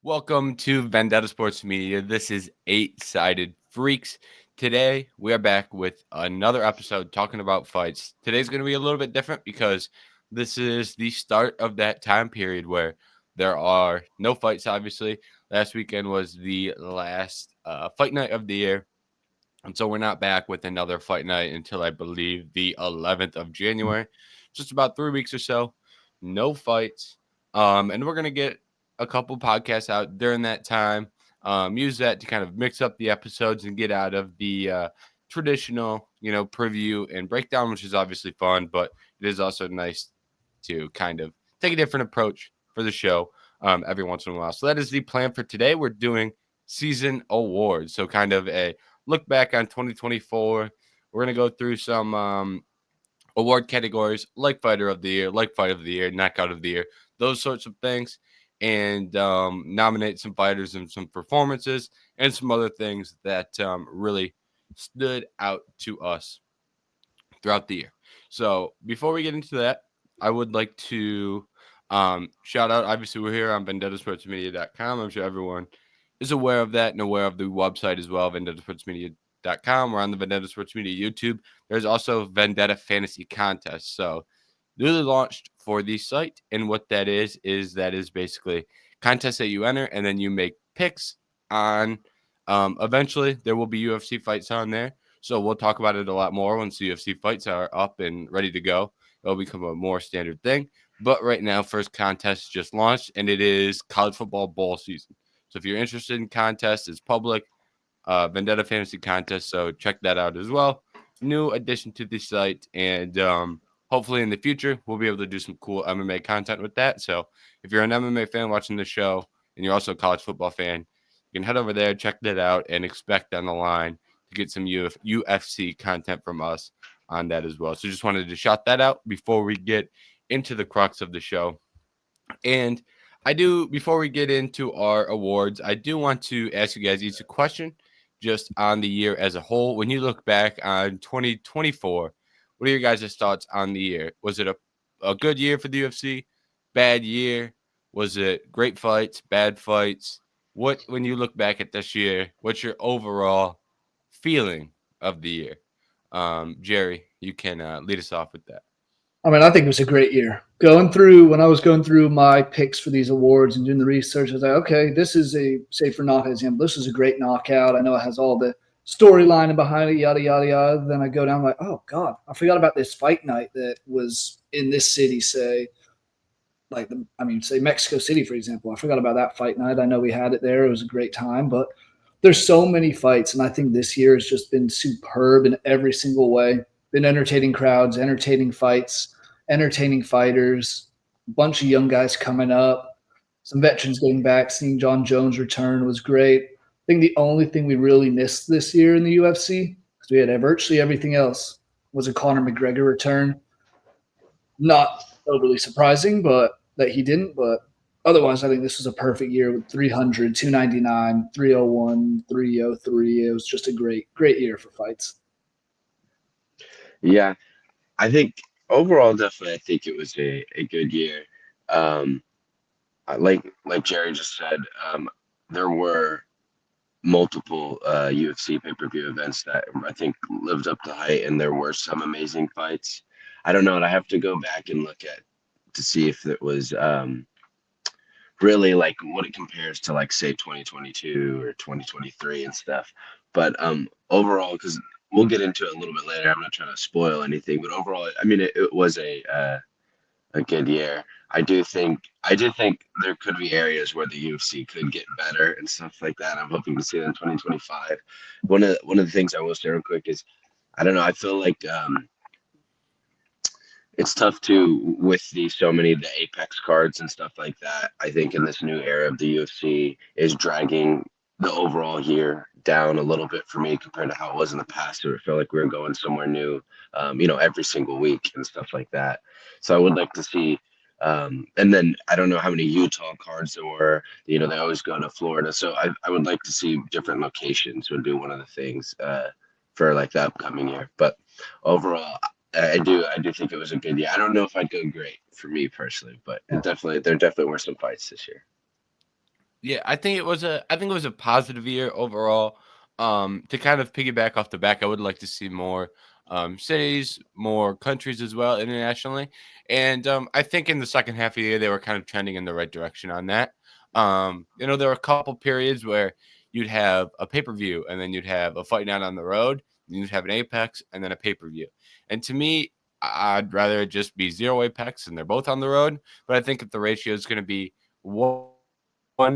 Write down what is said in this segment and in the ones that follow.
Welcome to Vendetta Sports Media. This is Eight Sided Freaks. Today, we are back with another episode talking about fights. Today's going to be a little bit different because this is the start of that time period where there are no fights, obviously. Last weekend was the last fight night of the year. And so we're not back with another fight night until I believe the 11th of January. Just about 3 weeks or so. No fights. And we're going to get a couple podcasts out during that time. Use that to kind of mix up the episodes and get out of the traditional, preview and breakdown, which is obviously fun, but it is also nice to kind of take a different approach for the show every once in a while. So that is the plan for today. We're doing season awards. So kind of a look back on 2024. We're going to go through some award categories like Fighter of the Year, like Fight of the Year, Knockout of the Year, those sorts of things, and nominate some fighters and some performances and some other things that really stood out to us throughout the year. So before we get into that, I would like to shout out. Obviously, we're here on VendettaSportsMedia.com. I'm sure everyone is aware of that and aware of the website as well, VendettaSportsMedia.com. We're on the Vendetta Sports Media YouTube. There's also Vendetta Fantasy Contest. So newly launched for the site, and what that is that is basically contests that you enter, and then you make picks on. Eventually, there will be UFC fights on there. So we'll talk about it a lot more once the UFC fights are up and ready to go. It'll become a more standard thing. But right now, first contest just launched, and it is college football bowl season. So if you're interested in contests, it's public. Vendetta Fantasy Contest. So check that out as well. New addition to the site, and hopefully in the future we'll be able to do some cool MMA content with that. So if you're an MMA fan watching the show and you're also a college football fan, you can head over there, check that out, and expect down the line to get some UFC content from us on that as well. So just wanted to shout that out before we get into the crux of the show. And I do, before we get into our awards, I do want to ask you guys each a question just on the year as a whole. When you look back on 2024, what are your guys' thoughts on the year? Was it a good year for the UFC? Bad year? Was it great fights, bad fights? When you look back at this year, what's your overall feeling of the year? Jerry, you can lead us off with that. I mean, I think it was a great year. When I was going through my picks for these awards and doing the research, I was like, okay, this is say for knockout example, this is a great knockout. I know it has all the storyline behind it, yada, yada, yada. Then I go down like, oh, God, I forgot about this fight night that was in this city, say, say Mexico City, for example. I forgot about that fight night. I know we had it there. It was a great time, but there's so many fights. And I think this year has just been superb in every single way. Been entertaining crowds, entertaining fights, entertaining fighters, a bunch of young guys coming up, some veterans getting back. Seeing John Jones return was great. I think the only thing we really missed this year in the UFC, because we had virtually everything else, was a Conor McGregor return. Not overly surprising, but that he didn't. But otherwise, I think this was a perfect year with 300, 299, 301, 303. It was just a great year for fights. Yeah, I think overall, definitely, I think it was a good year. Um, like Jerry just said, there were multiple UFC pay-per-view events that I think lived up to height, and there were some amazing fights. I don't know, and I have to go back and look at to see if it was really like what it compares to like say 2022 or 2023 and stuff. But overall, because we'll get into it a little bit later, I'm not trying to spoil anything, but overall, I mean, it was a good year. I do think there could be areas where the UFC could get better and stuff like that. I'm hoping to see that in 2025. One of the things I will say real quick is I don't know. I feel like it's tough to with the so many of the Apex cards and stuff like that. I think in this new era of the UFC is dragging the overall year down a little bit for me compared to how it was in the past. Where it felt like we were going somewhere new, every single week and stuff like that. So I would like to see. And then I don't know how many Utah cards there were. They always go to Florida, so I would like to see different locations. Would be one of the things for like the upcoming year. But overall, I do think it was a good year. I don't know if I'd go great for me personally, but there definitely were some fights this year. Yeah, I think it was a positive year overall. To kind of piggyback off the back, I would like to see more cities, more countries as well internationally. And I think in the second half of the year they were kind of trending in the right direction on that. There were a couple periods where you'd have a pay-per-view and then you'd have a fight night on the road, and you'd have an Apex and then a pay-per-view. And to me, I'd rather it just be zero Apex and they're both on the road. But I think if the ratio is going to be one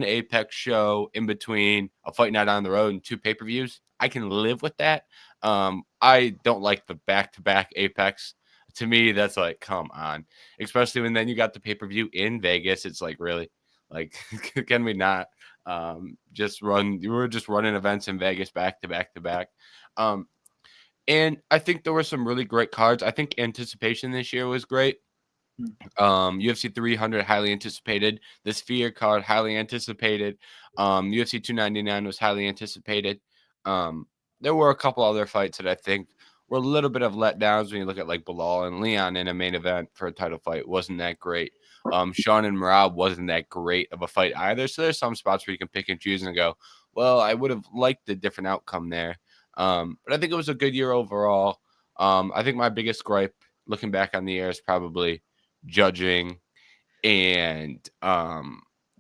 Apex show in between a fight night on the road and two pay-per-views, I can live with that. I don't like the back-to-back Apex. To me, that's like, come on. Especially when then you got the pay-per-view in Vegas. It's like, really? Like, can we not just run? We're just running events in Vegas back to back to back. Um, and I think there were some really great cards. I think anticipation this year was great. UFC 300 highly anticipated. The Sphere card highly anticipated. UFC 299 was highly anticipated. There were a couple other fights that I think were a little bit of letdowns when you look at like Bilal and Leon in a main event for a title fight. Wasn't that great. Sean and Marab wasn't that great of a fight either. So there's some spots where you can pick and choose and go, well, I would have liked a different outcome there. But I think it was a good year overall. I think my biggest gripe looking back on the year is probably judging and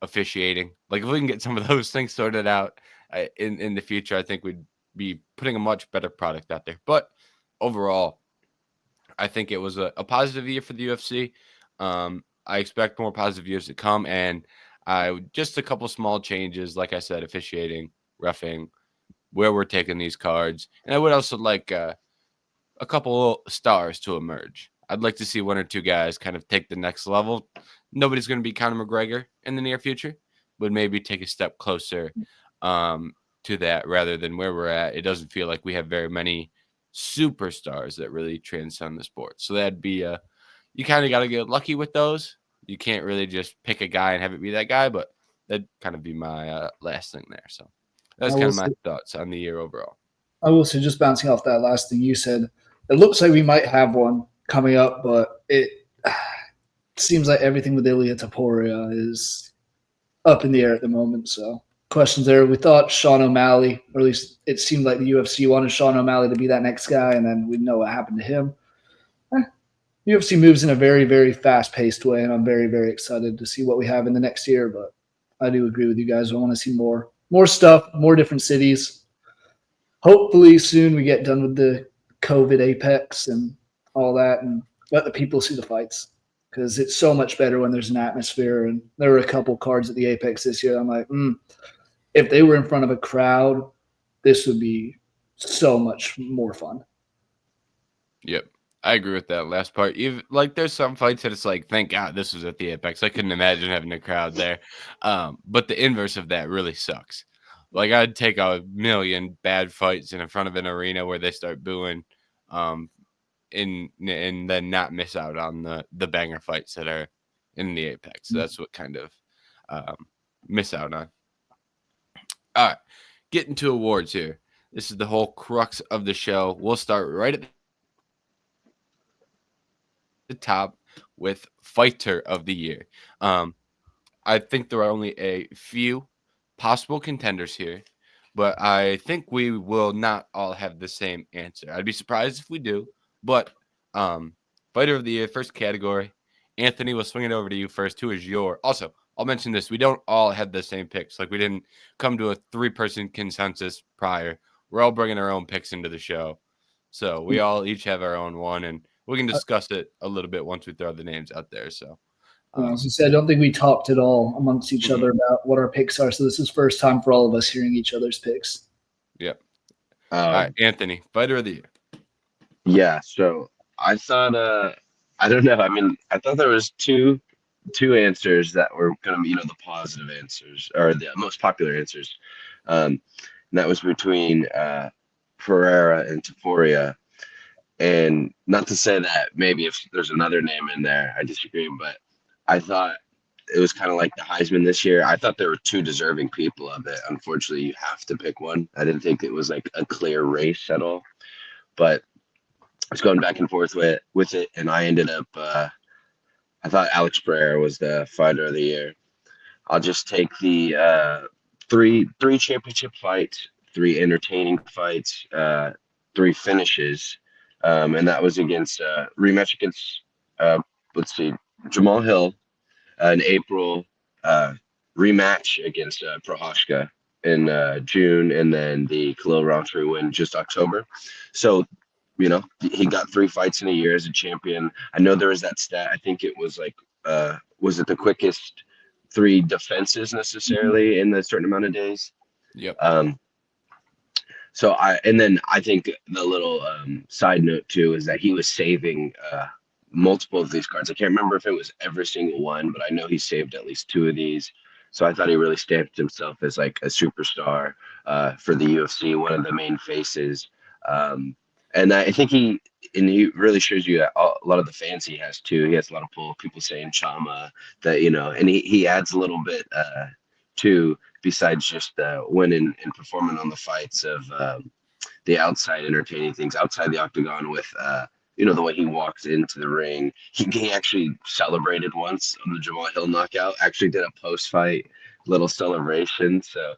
officiating. Like if we can get some of those things sorted out in the future, I think we'd be putting a much better product out there. But overall, I think it was a positive year for the UFC. I expect more positive years to come, and just a couple small changes, like I said, officiating, roughing, where we're taking these cards, and I would also like a couple stars to emerge. I'd like to see one or two guys kind of take the next level. Nobody's going to be Conor McGregor in the near future, but maybe take a step closer to that rather than where we're at. It doesn't feel like we have very many superstars that really transcend the sport. So that'd be you kind of got to get lucky with those. You can't really just pick a guy and have it be that guy, but that'd kind of be my last thing there. So I that's kind will of my say, thoughts on the year overall. just bouncing off that last thing you said, it looks like we might have one coming up, but it seems like everything with Ilia Taporia is up in the air at the moment. So questions there. We thought Sean O'Malley, or at least it seemed like the UFC wanted Sean O'Malley to be that next guy, and then we know what happened to him. UFC moves in a very, very fast-paced way, and I'm very, very excited to see what we have in the next year. But I do agree with you guys. I want to see more stuff, more different cities. Hopefully soon we get done with the COVID Apex and all that, and let the people see the fights, because it's so much better when there's an atmosphere. And there were a couple cards at the Apex this year. I'm like, if they were in front of a crowd, this would be so much more fun. Yep. I agree with that last part. Even like there's some fights that it's like, thank God this was at the Apex. I couldn't imagine having a crowd there. But the inverse of that really sucks. Like I'd take a million bad fights in front of an arena where they start booing, and then not miss out on the banger fights that are in the Apex. So that's what kind of miss out on. All right, getting to awards here. This is the whole crux of the show. We'll start right at the top with fighter of the year. I think there are only a few possible contenders here, but I think we will not all have the same answer. I'd be surprised if we do, but fighter of the year, first category. Anthony, we'll swing it over to you first. Who is your? Also, I'll mention this. We don't all have the same picks. Like we didn't come to a 3-person consensus prior. We're all bringing our own picks into the show. So we all each have our own one, and we can discuss it a little bit once we throw the names out there. So, As I said, I don't think we talked at all amongst each Mhm. other about what our picks are. So this is first time for all of us hearing each other's picks. Yep. All right, Anthony, fighter of the year. Yeah, so I thought I don't know. I mean, I thought there was two answers that were gonna be, the positive answers or the most popular answers. And that was between Pereira and Taporia. And not to say that maybe if there's another name in there, I disagree, but I thought it was kind of like the Heisman this year. I thought there were two deserving people of it. Unfortunately, you have to pick one. I didn't think it was like a clear race at all. But I was going back and forth with it, and I ended up. I thought Alex Pereira was the fighter of the year. I'll just take the three championship fights, three entertaining fights, three finishes, and that was against rematch against let's see, Jamal Hill in April, uh, rematch against Prohashka in June, and then the Khalil Rountree win just October. So, he got three fights in a year as a champion. I know there was that stat. I think it was like, was it the quickest three defenses necessarily in a certain amount of days? Yep. And then I think the little side note too is that he was saving multiple of these cards. I can't remember if it was every single one, but I know he saved at least two of these. So I thought he really stamped himself as like a superstar for the UFC, one of the main faces. And I think he really shows you a lot of the fans he has too. He has a lot of pull. People saying Chama that and he adds a little bit too, besides just winning and performing on the fights of the outside entertaining things outside the octagon with the way he walks into the ring. He actually celebrated once on the Jamal Hill knockout, actually did a post-fight little celebration. So,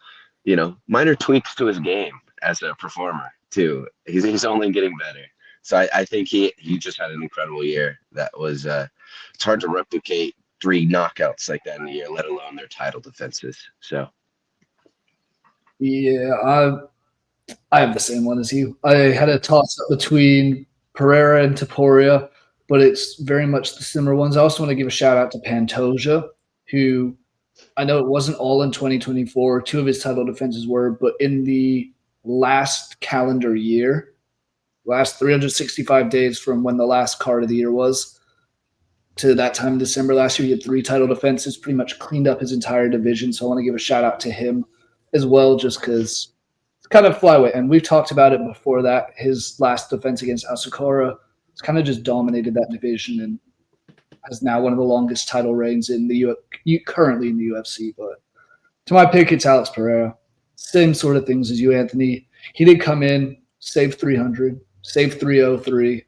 minor tweaks to his game as a performer too. He's only getting better. So I think he just had an incredible year. That was it's hard to replicate three knockouts like that in a year, let alone their title defenses. So Yeah, I have the same one as you. I had a toss up between Pereira and Taporia, but it's very much the similar ones. I also want to give a shout out to Pantoja, who I know it wasn't all in 2024. Two of his title defenses were, but in the last calendar year, last 365 days from when the last card of the year was to that time in December last year, he had three title defenses, pretty much cleaned up his entire division. So I want to give a shout out to him as well, just because it's kind of flyweight. And we've talked about it before that. His last defense against Asakura has kind of just dominated that division and has now one of the longest title reigns in the currently in the UFC. But to my pick, it's Alex Pereira. Same sort of things as you, Anthony. He did come in, save 300, save 303.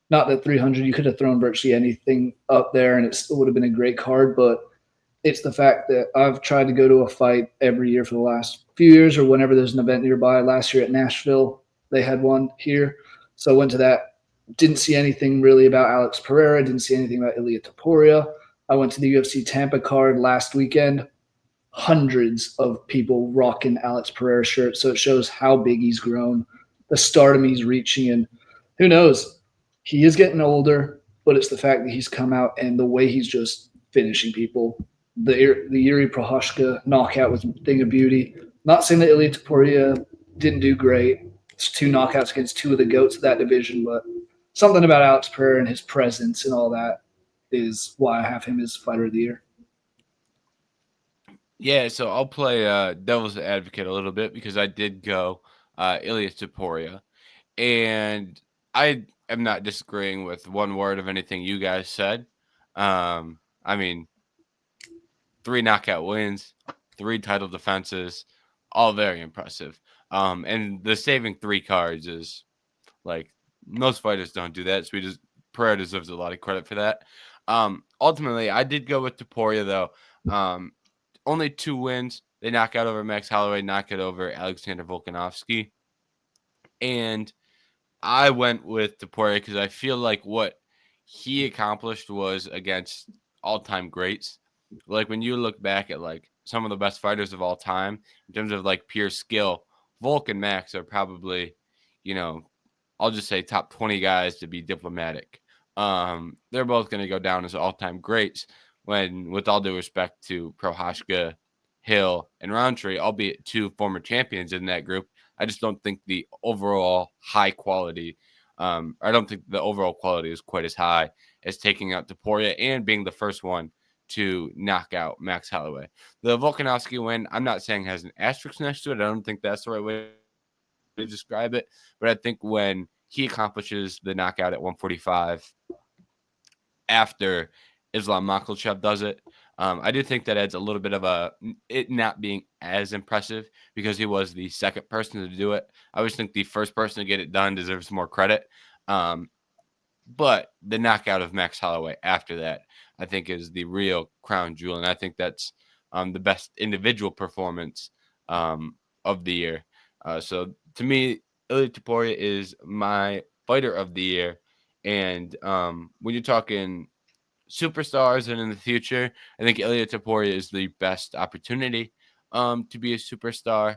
Not that 300, you could have thrown virtually anything up there and it still would have been a great card, but it's the fact that I've tried to go to a fight every year for the last few years or whenever there's an event nearby. Last year at Nashville, they had one here. So I went to that. Didn't see anything really about Alex Pereira. Didn't see anything about Ilia Topuria. I went to the UFC Tampa card last weekend. Hundreds of people rocking Alex Pereira shirts. So it shows how big he's grown, the stardom he's reaching. And who knows? He is getting older, but it's the fact that he's come out and the way he's just finishing people. The Yuri Prohashka knockout was a thing of beauty. Not saying that Ilia Topuria didn't do great. It's two knockouts against two of the GOATs of that division, but something about Alex Pereira and his presence and all that is why I have him as fighter of the year. Yeah, so I'll play devil's advocate a little bit because I did go Ilia Topuria, and I am not disagreeing with one word of anything you guys said. I mean, 3 knockout wins, 3 title defenses, all very impressive. And the saving 3 cards is like most fighters don't do that. So Pereira deserves a lot of credit for that. Ultimately, I did go with Topuria though. Only 2 wins. They knock out over Max Holloway, knock it over Alexander Volkanovski. And I went with Topuria because I feel like what he accomplished was against all-time greats. Like when you look back at like some of the best fighters of all time in terms of like pure skill, Volk and Max are probably, I'll just say top 20 guys to be diplomatic. They're both going to go down as all-time greats when, with all due respect to Prohashka, Hill, and Rountree, albeit 2 former champions in that group. I just don't think the overall high quality, I don't think the overall quality is quite as high as taking out Topuria and being the first one to knock out Max Holloway. The Volkanovski win, I'm not saying has an asterisk next to it. I don't think that's the right way to describe it. But I think when he accomplishes the knockout at 145 after Islam Makhachev does it, I do think that adds a little bit of it not being as impressive because he was the second person to do it. I always think the first person to get it done deserves more credit. But the knockout of Max Holloway after that, I think, is the real crown jewel. And I think that's the best individual performance of the year. So to me, Ilia Topuria is my fighter of the year. And when you're talking superstars and in the future, I think Ilia Topuria is the best opportunity to be a superstar.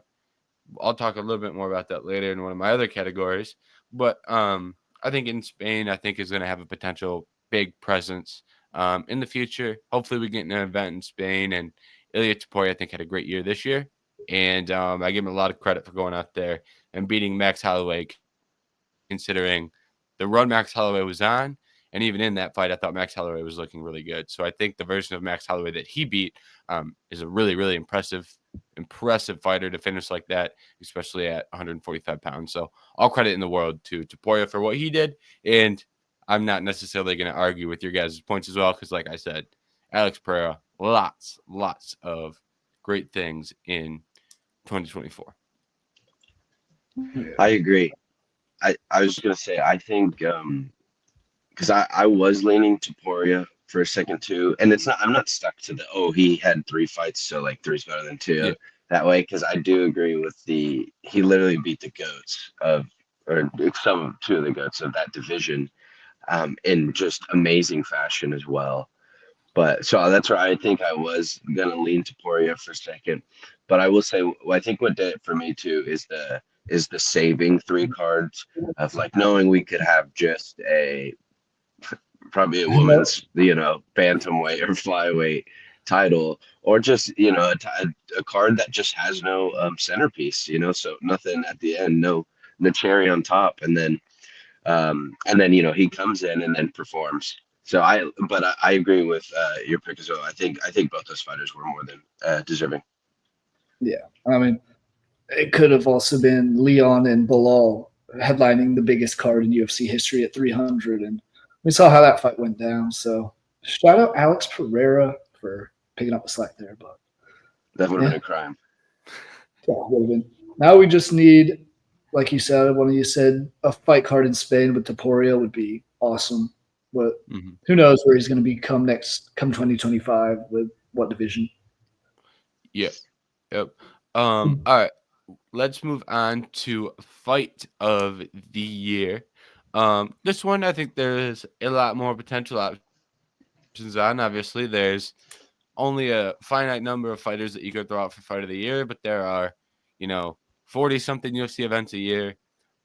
I'll talk a little bit more about that later in one of my other categories. But I think in Spain, I think is going to have a potential big presence in the future. Hopefully, we get an event in Spain. And Ilia Topuria, I think, had a great year this year. And I give him a lot of credit for going out there and beating Max Holloway, considering the run Max Holloway was on. And even in that fight, I thought Max Holloway was looking really good. So I think the version of Max Holloway that he beat is a really, really impressive fighter to finish like that, especially at 145 pounds. So all credit in the world to Topuria for what he did. And I'm not necessarily going to argue with your guys' points as well, because like I said, Alex Pereira, lots of great things in 2024. I agree. I was just gonna say I think because I was leaning to Poria for a second too, and I'm not stuck to the he had 3 fights, so like 3's better than 2 Yeah. that way, because I do agree with he literally beat the goats of, or 2 of the goats of that division in just amazing fashion as well. But so that's where I think I was gonna lean to Poria for a second. But I will say I think what did it for me too is the saving 3 cards of like knowing we could have just probably a woman's bantamweight or flyweight title, or just a card that just has no centerpiece, so nothing at the end, no cherry on top, and then he comes in and then performs. So I agree with your pick as well. I think both those fighters were more than deserving. Yeah, I mean, it could have also been Leon and Bilal headlining the biggest card in UFC history at 300, and we saw how that fight went down. So shout out Alex Pereira for picking up the slack there. But That would have been a crime. yeah, would have been. Now we just need, like you said, one of you said, a fight card in Spain with Topuria would be awesome. But who knows where he's going to be come 2025 with what division. Yep. All right. Let's move on to fight of the year. This one, I think there's a lot more potential options on. Obviously, there's only a finite number of fighters that you could throw out for fight of the year, but there are, 40-something UFC events a year,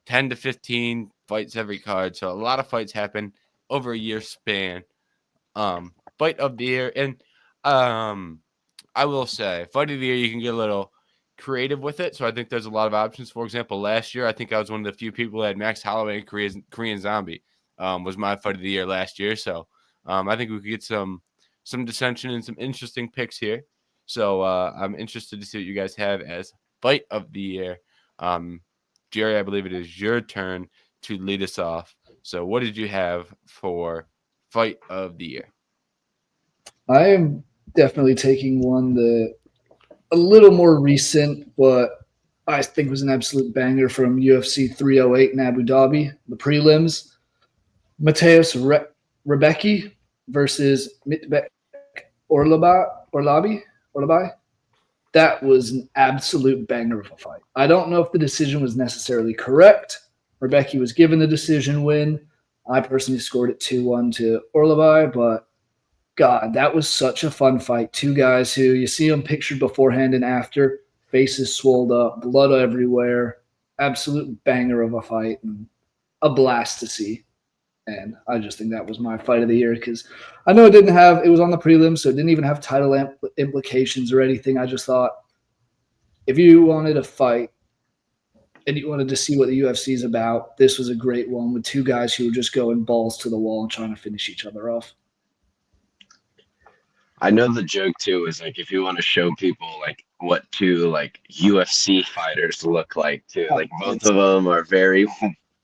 10 to 15 fights every card. So a lot of fights happen over a year span. Fight of the year. And I will say, fight of the year, you can get a little creative with it. So I think there's a lot of options. For example, last year, I think I was one of the few people that had Max Holloway and Korean Zombie was my fight of the year last year. So I think we could get some dissension and some interesting picks here. So I'm interested to see what you guys have as fight of the year. Jerry, I believe it is your turn to lead us off. So what did you have for fight of the year? I am definitely taking one that a little more recent, but I think was an absolute banger from UFC 308 in Abu Dhabi, the prelims. Mateus Rebecki versus Mitbek Orlabi. That was an absolute banger of a fight. I don't know if the decision was necessarily correct. Rebecki was given the decision win. I personally scored it 2-1 to Orlabi, but God, that was such a fun fight. 2 guys who you see them pictured beforehand and after, faces swelled up, blood everywhere. Absolute banger of a fight and a blast to see. And I just think that was my fight of the year because I know it was on the prelims, so it didn't even have title implications or anything. I just thought if you wanted a fight and you wanted to see what the UFC is about, this was a great one with 2 guys who were just going balls to the wall and trying to finish each other off. I know the joke too is like if you want to show people like what 2 like UFC fighters look like too, like both of them are very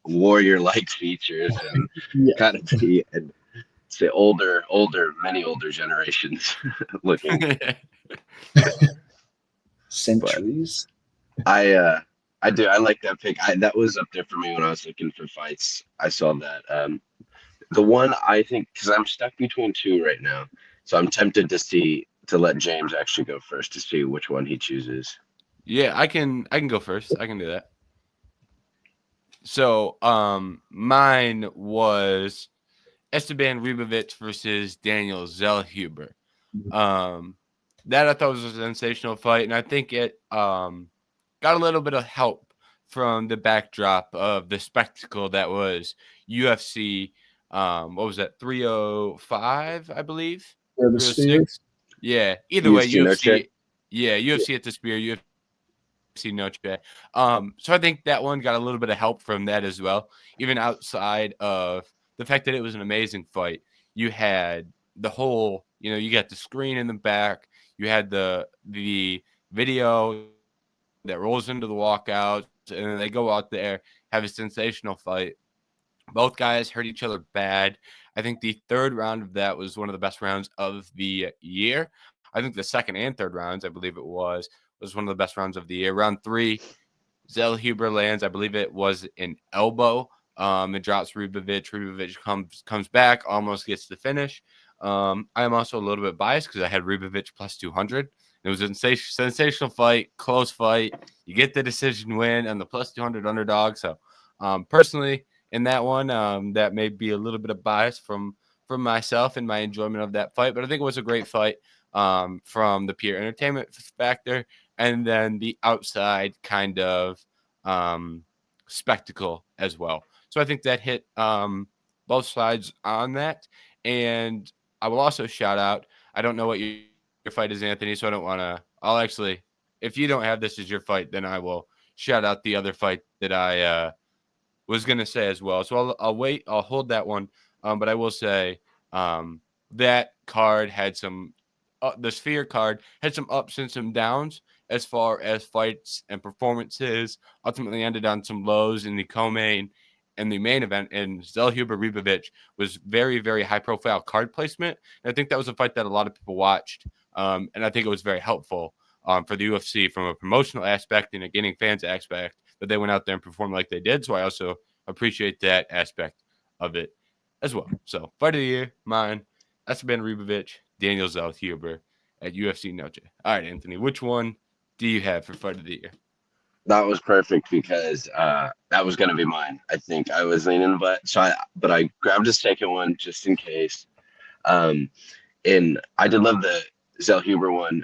warrior-like features and kind of and say many older generations looking. Centuries. But I like that pick. That was up there for me when I was looking for fights. I saw that. The one I think, because I'm stuck between 2 right now, so I'm tempted to to let James actually go first to see which one he chooses. Yeah, I can go first. I can do that. So, mine was Esteban Ribovic versus Daniel Zellhuber. That I thought was a sensational fight, and I think it got a little bit of help from the backdrop of the spectacle that was UFC. What was that? 305, I believe. Yeah, the Sphere. 306. Yeah. Either way, UFC Noche? UFC. Yeah, UFC at the Spear. UFC Noche. So I think that one got a little bit of help from that as well. Even outside of the fact that it was an amazing fight, you had the whole. You got the screen in the back. You had the video that rolls into the walkouts, and then they go out there, have a sensational fight. Both guys hurt each other bad. I think the third round of that was one of the best rounds of the year. I think the second and third rounds, I believe it was one of the best rounds of the year. Round 3, Zellhuber lands, I believe it was an elbow. It drops Ribovic. Ribovic comes back, almost gets the finish. I am also a little bit biased because I had Ribovic plus 200. It was a sensational fight, close fight. You get the decision win and the plus 200 underdog. So, personally, in that one, that may be a little bit of bias from myself and my enjoyment of that fight. But I think it was a great fight from the pure entertainment factor and then the outside kind of spectacle as well. So I think that hit both sides on that. And I will also shout out, I don't know what your fight is, Anthony, so I don't want to. I'll actually, if you don't have this as your fight, then I will shout out the other fight that I was going to say as well. So I'll wait. I'll hold that one. But I will say that card had some, the Sphere card had some ups and some downs as far as fights and performances. Ultimately ended on some lows in the co-main and the main event. And Zellhuber Ribovic was very, very high profile card placement. And I think that was a fight that a lot of people watched. And I think it was very helpful for the UFC from a promotional aspect and a getting fans aspect that they went out there and performed like they did. So I also appreciate that aspect of it as well. So fight of the year, mine, Esteban Ribovic, Daniel Zellhuber at UFC Noche. All right, Anthony, which one do you have for fight of the year? That was perfect because that was going to be mine. I think I was leaning, but I grabbed a second one just in case. And I did love the Zellhuber one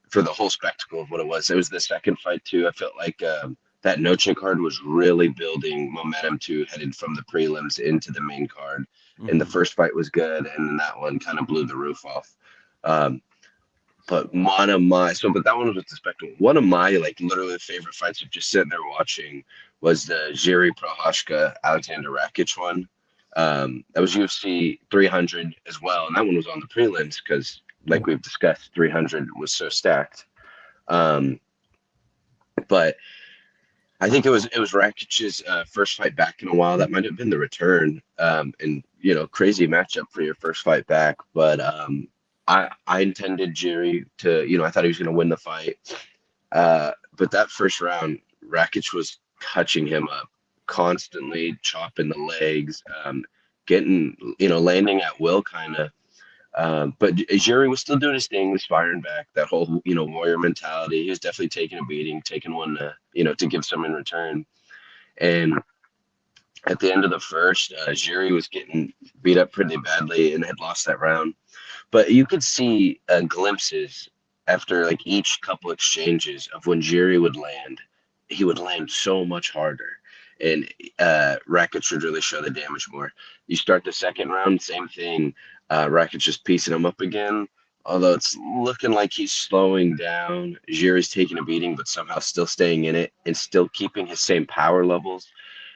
for the whole spectacle of what it was. It was the second fight too. I felt like that Noche card was really building momentum to headed from the prelims into the main card. Mm-hmm. And the first fight was good, and then that one kind of blew the roof off. But that one was the spectacle. One of my literally favorite fights of just sitting there watching was the Jiri Prochazka Alexander Rakic one. That was UFC 300 as well, and that one was on the prelims because, like we've discussed, 300 was so stacked. But I think it was Rakic's first fight back in a while. That might have been the return, and crazy matchup for your first fight back. But I intended Jiri to, I thought he was going to win the fight. But that first round, Rakic was touching him up constantly, chopping the legs, getting, landing at will kind of. But Jiri was still doing his thing, was firing back, that whole, warrior mentality. He was definitely taking a beating, taking one, to give some in return. And at the end of the first, Jiri was getting beat up pretty badly and had lost that round. But you could see glimpses after each couple exchanges of when Jiri would land. He would land so much harder. And Rakic would really show the damage more. You start the second round, same thing. Rakic just piecing him up again. Although it's looking like he's slowing down. Jiri's taking a beating, but somehow still staying in it and still keeping his same power levels.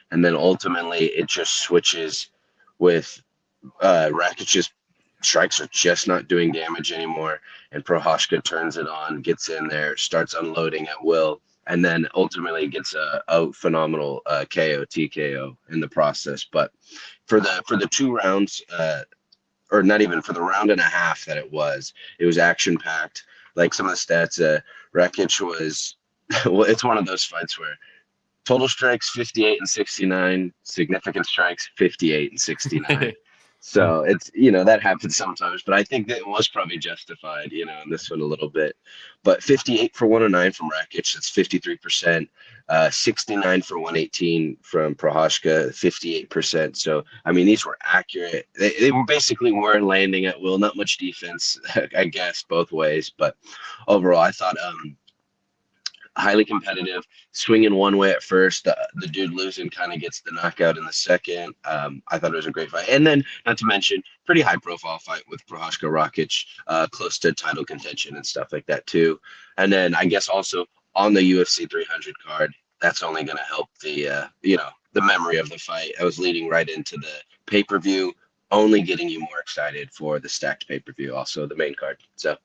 And then ultimately it just switches with Rakic's strikes are just not doing damage anymore. And Prochazka turns it on, gets in there, starts unloading at will. And then ultimately gets a phenomenal KO, TKO in the process. But for the 2 rounds, or not even for the round and a half that it was action packed. Like some of the stats, Rakic was, well, it's one of those fights where total strikes 58 and 69, significant strikes 58 and 69. So it's, that happens sometimes, but I think that it was probably justified, in this one a little bit. But 58 for 109 from Rakic, that's 53%. 69 for 118 from Prohashka, 58%. So, I mean, these were accurate. They were basically were landing at will, not much defense, I guess, both ways. But overall, I thought highly competitive, swinging one way at first. The dude losing kind of gets the knockout in the second. I thought it was a great fight. And then, not to mention, pretty high profile fight with Prohashka Rakic, close to title contention and stuff like that, too. And then I guess also on the UFC 300 card, that's only going to help the memory of the fight. I was leading right into the pay per view, only getting you more excited for the stacked pay per view, also the main card. So,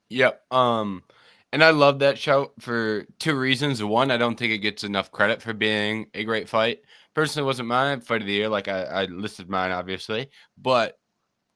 Yep. And I love that show for two reasons. One, I don't think it gets enough credit for being a great fight. Personally, wasn't my fight of the year. Like I listed mine, obviously, but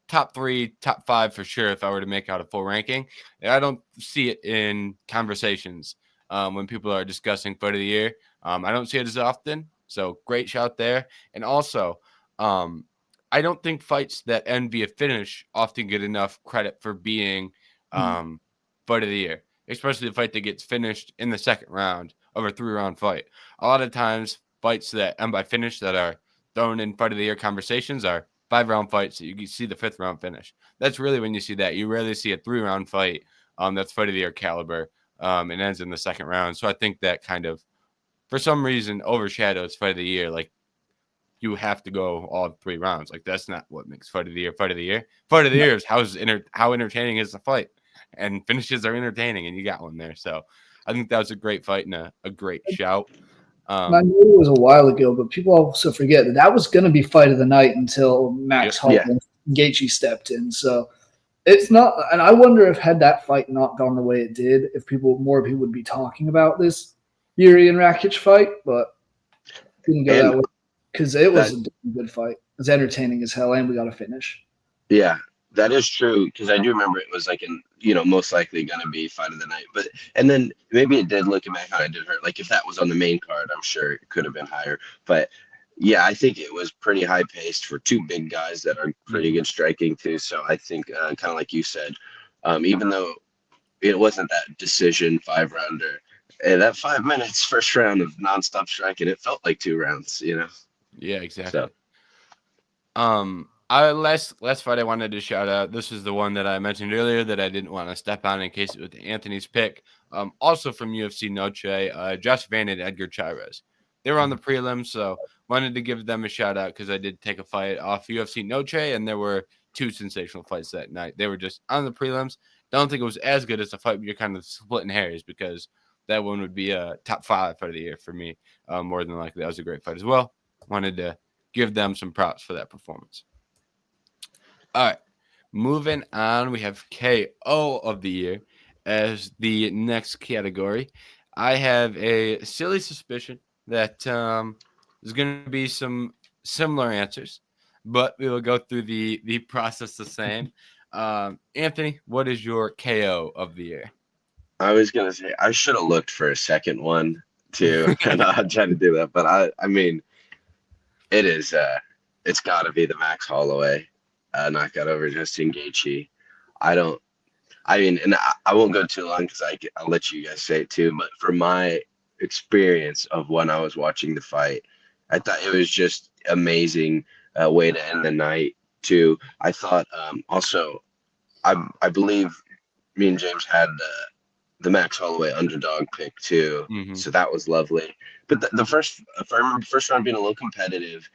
top 3, top 5 for sure. If I were to make out a full ranking, and I don't see it in conversations when people are discussing fight of the year. I don't see it as often. So great shout there. And also, I don't think fights that end via finish often get enough credit for being fight of the year, especially the fight that gets finished in the second round of a 3-round fight. A lot of times, fights that end by finish that are thrown in fight of the year conversations are 5-round fights that you see the 5th round finish. That's really when you see that. You rarely see a 3-round fight that's fight of the year caliber and ends in the second round. So I think that kind of, for some reason, overshadows fight of the year. Like, you have to go all 3 rounds. Like, that's not what makes fight of the year fight of the year. Fight of the year is how entertaining is the fight, and finishes are entertaining, and you got one there. So I think that was a great fight and a great shout. And I know it was a while ago, but people also forget that was going to be fight of the night until Max Holloway and Gaethje stepped in. So it's not, and I wonder if had that fight not gone the way it did, if more people would be talking about this Yuri and Rakic fight, but didn't go that way because it was a good fight. It was entertaining as hell, and we got a finish. Yeah, that is true because I do remember it was like most likely going to be fight of the night. But and then maybe it did, looking back on it, did hurt. Like if that was on the main card, I'm sure it could have been higher. But yeah, I think it was pretty high paced for two big guys that are pretty good striking too. So I think kind of like you said, even though it wasn't that decision 5-rounder, that 5 minutes first round of nonstop striking, it felt like 2 rounds. Yeah, exactly. So. Last fight I wanted to shout out. This is the one that I mentioned earlier that I didn't want to step on in case it was Anthony's pick. Also from UFC Noche, Josh Van and Edgar Chairez. They were on the prelims, so wanted to give them a shout out because I did take a fight off UFC Noche, and there were 2 sensational fights that night. They were just on the prelims. Don't think it was as good as the fight, but you're kind of splitting hairs because that one would be a top 5 fight of the year for me. More than likely, that was a great fight as well. Wanted to give them some props for that performance. All right, moving on, we have KO of the year as the next category. I have a silly suspicion that there's going to be some similar answers, but we will go through the process the same. Anthony, what is your KO of the year? I was going to say I should have looked for a second one too, and I'm trying to do that. But I mean, it is it's got to be the Max Holloway knockout over Justin Gaethje. I won't go too long because I'll let you guys say it too. But for my experience of when I was watching the fight, I thought it was just amazing way to end the night too. I thought also, I believe me and James had the Max Holloway underdog pick too, so that was lovely. But the first, if I remember, first round being a little competitive.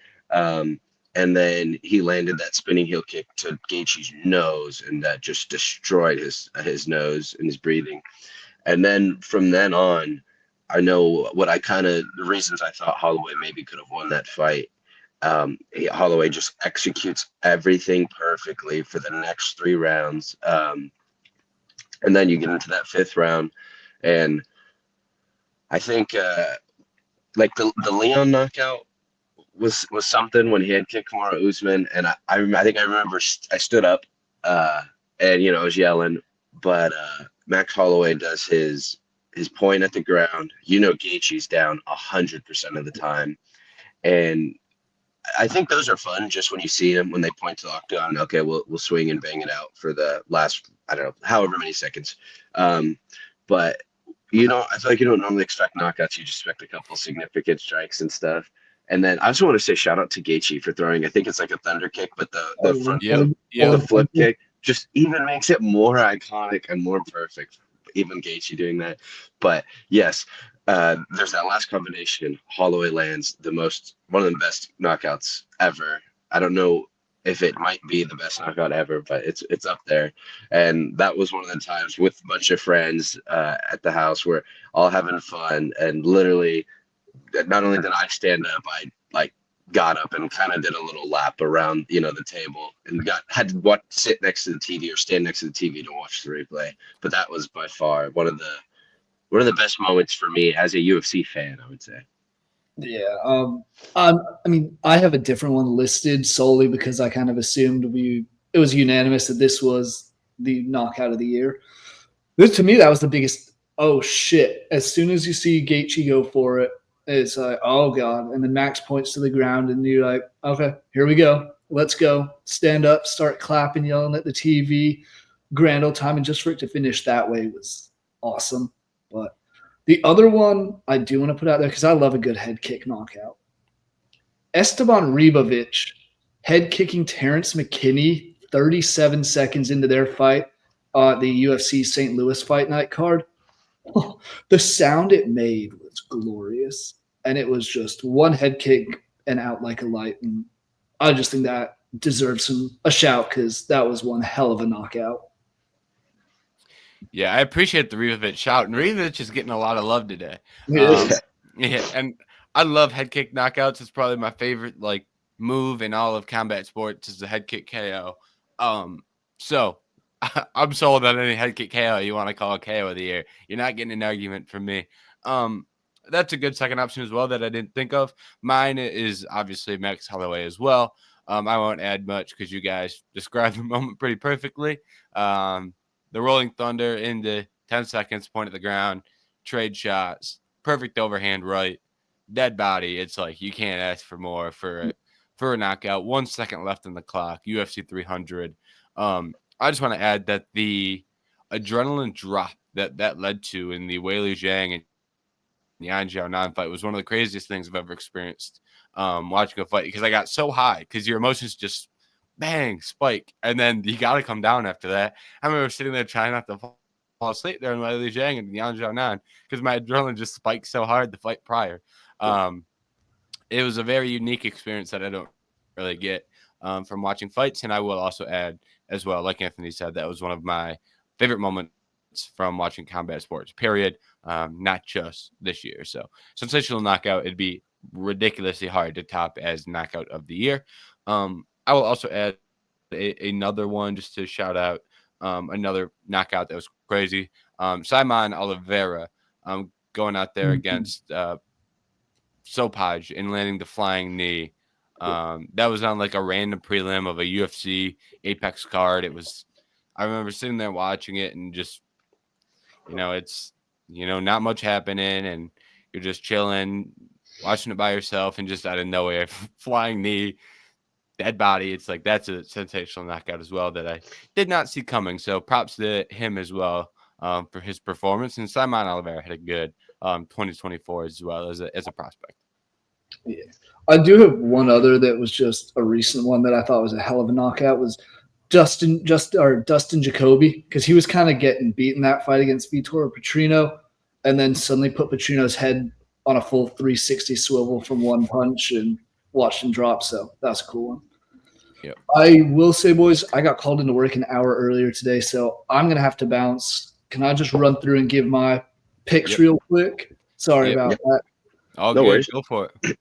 And then he landed that spinning heel kick to Gaethje's nose, and that just destroyed his nose and his breathing. And then from then on, I know the reasons I thought Holloway maybe could have won that fight. Holloway just executes everything perfectly for the next 3 rounds. And then you get into that 5th round, and I think like the Leon knockout was something when he had kicked Kamaru Usman, and I think I remember I stood up and I was yelling, but Max Holloway does his point at the ground. Gaethje's down 100% of the time, and I think those are fun just when you see them when they point to the octagon. Okay, we'll swing and bang it out for the last, I don't know, however many seconds. But I feel like you don't normally expect knockouts. You just expect a couple significant strikes and stuff. And then I also want to say shout out to Gaethje for throwing. I think it's like a thunder kick, but the front Yep. the flip kick just even makes it more iconic and more perfect. Even Gaethje doing that. But yes, there's that last combination. Holloway lands one of the best knockouts ever. I don't know if it might be the best knockout ever, but it's up there. And that was one of the times with a bunch of friends at the house where all having fun, and literally not only did I stand up, I got up and kind of did a little lap around the table and had to sit next to the TV or stand next to the TV to watch the replay. But that was by far one of the best moments for me as a UFC fan, I would say. Yeah. I mean, I have a different one listed solely because I kind of assumed it was unanimous that this was the knockout of the year. To me, that was the biggest, oh shit. As soon as you see Gaethje go for it, it's like, oh God. And then Max points to the ground and you're like, okay, here we go. Let's go. Stand up, start clapping, yelling at the TV. Grand old time. And just for it to finish that way was awesome. But the other one I do want to put out there, because I love a good head kick knockout. Esteban Ribovic head kicking Terrence McKinney 37 seconds into their fight, the UFC St. Louis Fight Night card. The sound it made was glorious. And it was just one head kick and out like a light. And I just think that deserves a shout because that was one hell of a knockout. Yeah, I appreciate the Rivovic shout. And Rivovic is getting a lot of love today. Yeah, and I love head kick knockouts. It's probably my favorite move in all of combat sports is the head kick KO. So I'm sold on any head kick KO you want to call a KO of the year. You're not getting an argument from me. That's a good second option as well that I didn't think of. Mine is obviously Max Holloway as well. I won't add much because you guys described the moment pretty perfectly. The Rolling Thunder into 10 seconds, point at the ground, trade shots, perfect overhand right, dead body. It's like you can't ask for more for a knockout. 1 second left on the clock, UFC 300. I just want to add that the adrenaline drop that led to in the Weili Zhang and the Yan Xiaonan fight was one of the craziest things I've ever experienced watching a fight because I got so high because your emotions just bang, spike, and then you got to come down after that. I remember sitting there trying not to fall asleep there in Weili Zhang and Yan Xiaonan because my adrenaline just spiked so hard the fight prior. It was a very unique experience that I don't really get from watching fights, and I will also add as well, like Anthony said, that was one of my favorite moments from watching combat sports, period, not just this year. So sensational knockout, it'd be ridiculously hard to top as knockout of the year. I will also add another one just to shout out another knockout that was crazy. Simon Oliveira going out there against Sopaj and landing the flying knee. That was on a random prelim of a UFC Apex card. I remember sitting there watching it and just, it's, not much happening and you're just chilling, watching it by yourself and just out of nowhere, flying knee, dead body. It's like, that's a sensational knockout as well that I did not see coming. So props to him as well for his performance. And Simon Oliveira had a good 2024 as well as a prospect. Yeah. I do have one other that was just a recent one that I thought was a hell of a knockout was Dustin Jacoby, because he was kind of getting beaten that fight against Vitor Petrino and then suddenly put Petrino's head on a full 360 swivel from one punch and watched him drop. So that's a cool one. Yep. I will say, boys, I got called into work an hour earlier today, so I'm going to have to bounce. Can I just run through and give my picks real quick? Sorry about that. All No good. worries. Go for it.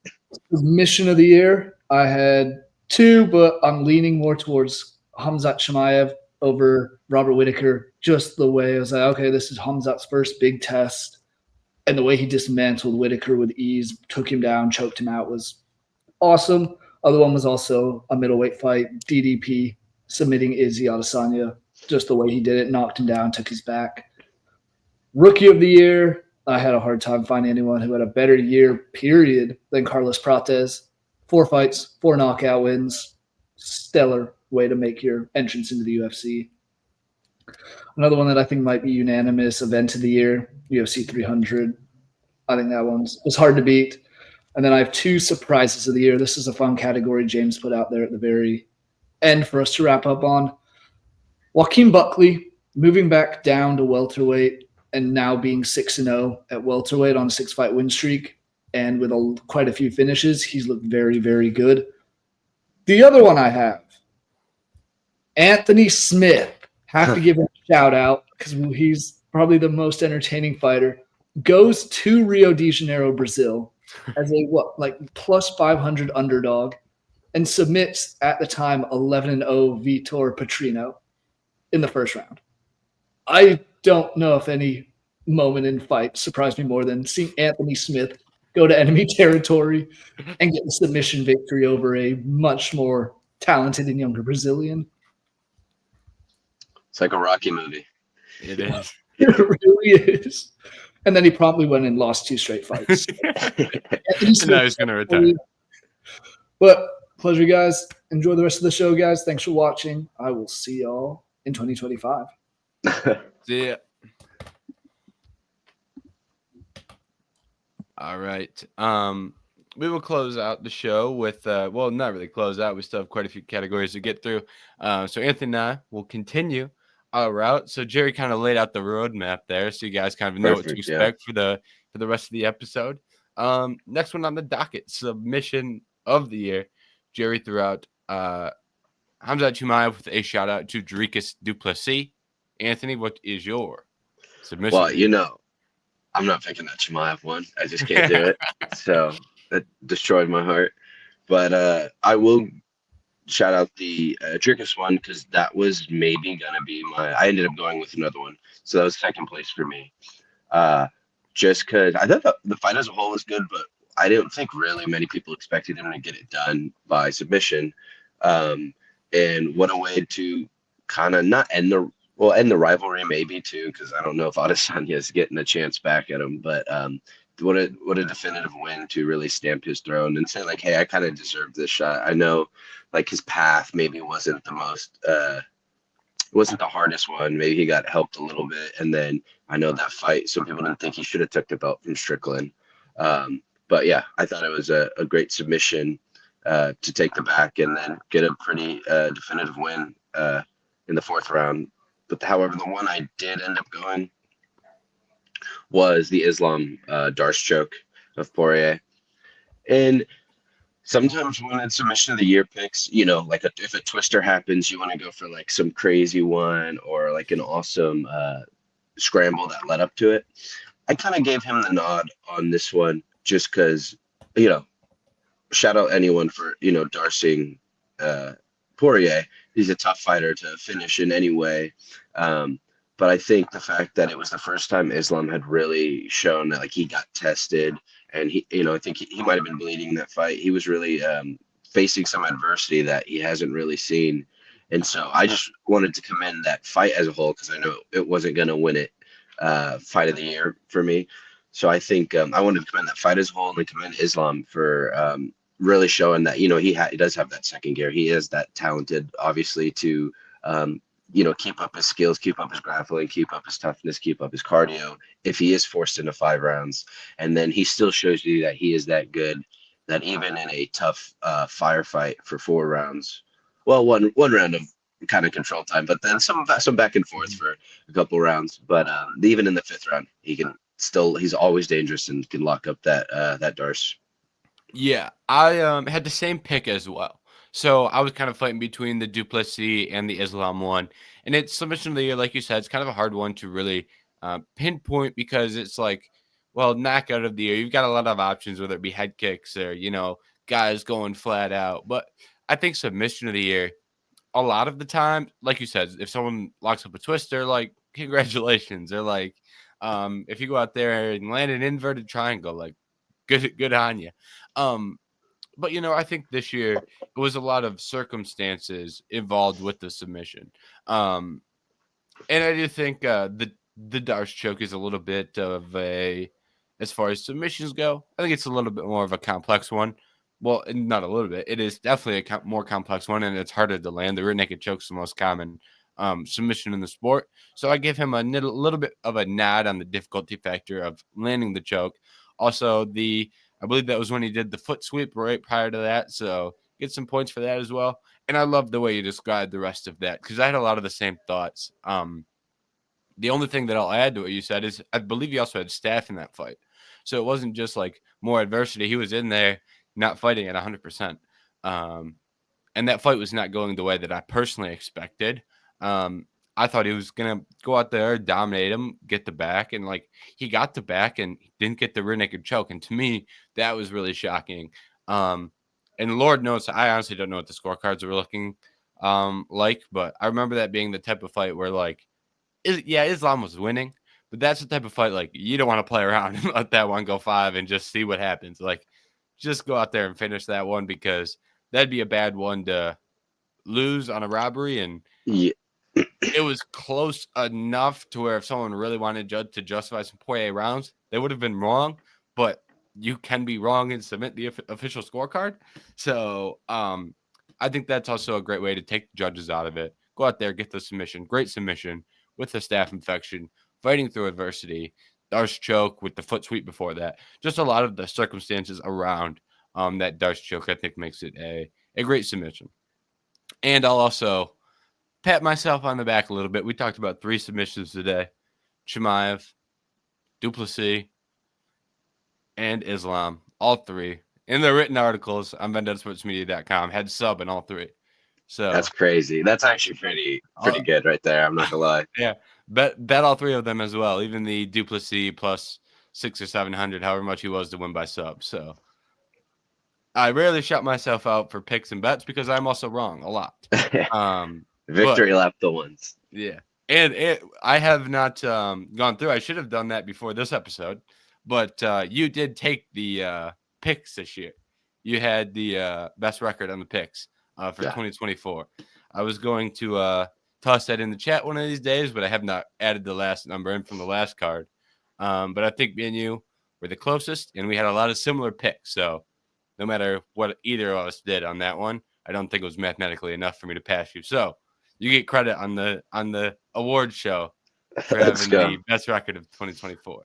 Mission of the year, I had two, but I'm leaning more towards Khamzat Chimaev over Robert Whittaker. Just the way I was like, okay, this is Khamzat's first big test. And the way he dismantled Whittaker with ease, took him down, choked him out was awesome. Other one was also a middleweight fight, DDP submitting Izzy Adesanya. Just the way he did it, knocked him down, took his back. Rookie of the year, I had a hard time finding anyone who had a better year, period, than Carlos Prates. 4 fights, 4 knockout wins. Stellar way to make your entrance into the UFC. Another one that I think might be unanimous event of the year, UFC 300. I think that was hard to beat. And then I have 2 surprises of the year. This is a fun category James put out there at the very end for us to wrap up on. Joaquin Buckley moving back down to welterweight and now being 6-0 at welterweight on a 6-fight win streak and with quite a few finishes. He's looked very, very good. The other one I have, Anthony Smith. Have to give him a shout out because he's probably the most entertaining fighter. Goes to Rio de Janeiro, Brazil as a plus 500 underdog and submits at the time 11-0 Vitor Petrino in the first round. I don't know if any moment in fight surprised me more than seeing Anthony Smith go to enemy territory and get the submission victory over a much more talented and younger Brazilian. It's like a Rocky movie. It is. It really is. And then he promptly went and lost 2 straight fights. Now he's going to retire. But pleasure, guys. Enjoy the rest of the show, guys. Thanks for watching. I will see y'all in 2025. See ya. All right. We will close out the show with, well, not really close out. We still have quite a few categories to get through. So Anthony and I will continue our route. So Jerry kind of laid out the roadmap there, so you guys kind of know what to expect for the rest of the episode. Next one on the docket, submission of the year. Jerry threw out Khamzat Chimaev with a shout out to Dricus du Plessis. Anthony, what is your submission? Well, I'm not picking that Chimaev one. I just can't do it. So that destroyed my heart. But I will shout out the Dricus one because that was maybe going to be I ended up going with another one. So that was second place for me. Just because I thought the fight as a whole was good, but I didn't think really many people expected him to get it done by submission. And what a way to kind of not end the rivalry maybe too, because I don't know if Adesanya is getting a chance back at him, but what a definitive win to really stamp his throne and say like, hey, I kind of deserved this shot. I know like his path maybe wasn't the most wasn't the hardest one. Maybe he got helped a little bit, and then I know that fight some people didn't think he should have took the belt from Strickland. But yeah, I thought it was a great submission to take the back and then get a pretty definitive win in the 4th round. But however, the one I did end up going was the Islam Darce choke of Poirier. And sometimes when it's submission of the year picks, like if a twister happens, you want to go for like some crazy one or like an awesome scramble that led up to it. I kind of gave him the nod on this one just because, shout out anyone for, Darcing Poirier. He's a tough fighter to finish in any way. But I think the fact that it was the first time Islam had really shown that like he got tested and he, I think he might have been bleeding in that fight. He was really facing some adversity that he hasn't really seen. And so I just wanted to commend that fight as a whole because I know it wasn't going to win it fight of the year for me. So I think I wanted to commend that fight as a whole and commend Islam for really showing that, he does have that second gear. He is that talented, obviously, to, keep up his skills, keep up his grappling, keep up his toughness, keep up his cardio if he is forced into 5 rounds. And then he still shows you that he is that good, that even in a tough firefight for 4 rounds, well, one round of kind of control time, but then some back and forth for a couple rounds. But even in the 5th round, he's always dangerous and can lock up that Darce. Yeah, I had the same pick as well. So I was kind of fighting between the du Plessis and the Islam one. And it's submission of the year, like you said, it's kind of a hard one to really pinpoint because it's like, well, knockout of the year. You've got a lot of options, whether it be head kicks or, guys going flat out. But I think submission of the year, a lot of the time, like you said, if someone locks up a twister, like, congratulations. Or like, if you go out there and land an inverted triangle, like, good on you. But I think this year it was a lot of circumstances involved with the submission. And I do think the Darce choke is a little bit of as far as submissions go, I think it's a little bit more of a complex one. Well, not a little bit. It is definitely a more complex one, and it's harder to land. The rear naked choke's the most common submission in the sport. So I give him a little bit of a nod on the difficulty factor of landing the choke. Also, I believe that was when he did the foot sweep right prior to that. So get some points for that as well. And I love the way you described the rest of that because I had a lot of the same thoughts. The only thing that I'll add to what you said is I believe he also had staff in that fight. So it wasn't just like more adversity. He was in there not fighting at 100%. And that fight was not going the way that I personally expected. I thought he was going to go out there, dominate him, get the back. And like he got the back and didn't get the rear naked choke. And to me, that was really shocking. And Lord knows, I honestly don't know what the scorecards were looking like. But I remember that being the type of fight where like, Islam was winning, but that's the type of fight like you don't want to play around and let that one go 5 and just see what happens. Like, just go out there and finish that one because that'd be a bad one to lose on a robbery. And Yeah. it was close enough to where if someone really wanted to justify some Poirier rounds, they would have been wrong. But you can be wrong and submit the official scorecard. So I think that's also a great way to take the judges out of it. Go out there, get the submission, great submission with the staph infection, fighting through adversity, Darce choke with the foot sweep before that. Just a lot of the circumstances around that Darce choke, I think, makes it a great submission. And I'll also pat myself on the back a little bit. We talked about 3 submissions today. Chimaev, Duplessis, and Islam, all 3. In the written articles on VendettaSportsMedia.com, had sub in all 3. So That's crazy. That's actually pretty good right there. I'm not gonna lie. Yeah, bet all 3 of them as well. Even the Duplessis plus 600 or 700, however much he was to win by sub. So I rarely shout myself out for picks and bets because I'm also wrong a lot. Victory lap the ones. Yeah, and I have not gone through. I should have done that before this episode, but you did take the picks this year. You had the best record on the picks for 2024. I was going to toss that in the chat one of these days, but I have not added the last number in from the last card. But I think me and you were the closest, and we had a lot of similar picks. So no matter what either of us did on that one, I don't think it was mathematically enough for me to pass you. So you get credit on the award show for having the best record of 2024.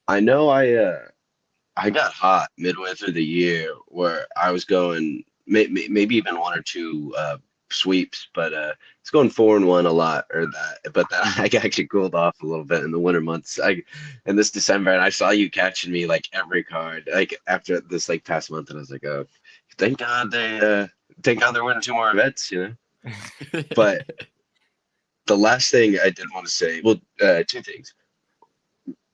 I know I got hot midway through the year where I was going maybe even 1 or 2 sweeps, but it's going 4-1 a lot or that. But then I actually cooled off a little bit in the winter months. In this December, and I saw you catching me like every card like after this like past month, and I was like, oh, thank God they're winning 2 more events, you know. But the last thing I did want to say, well, 2 things.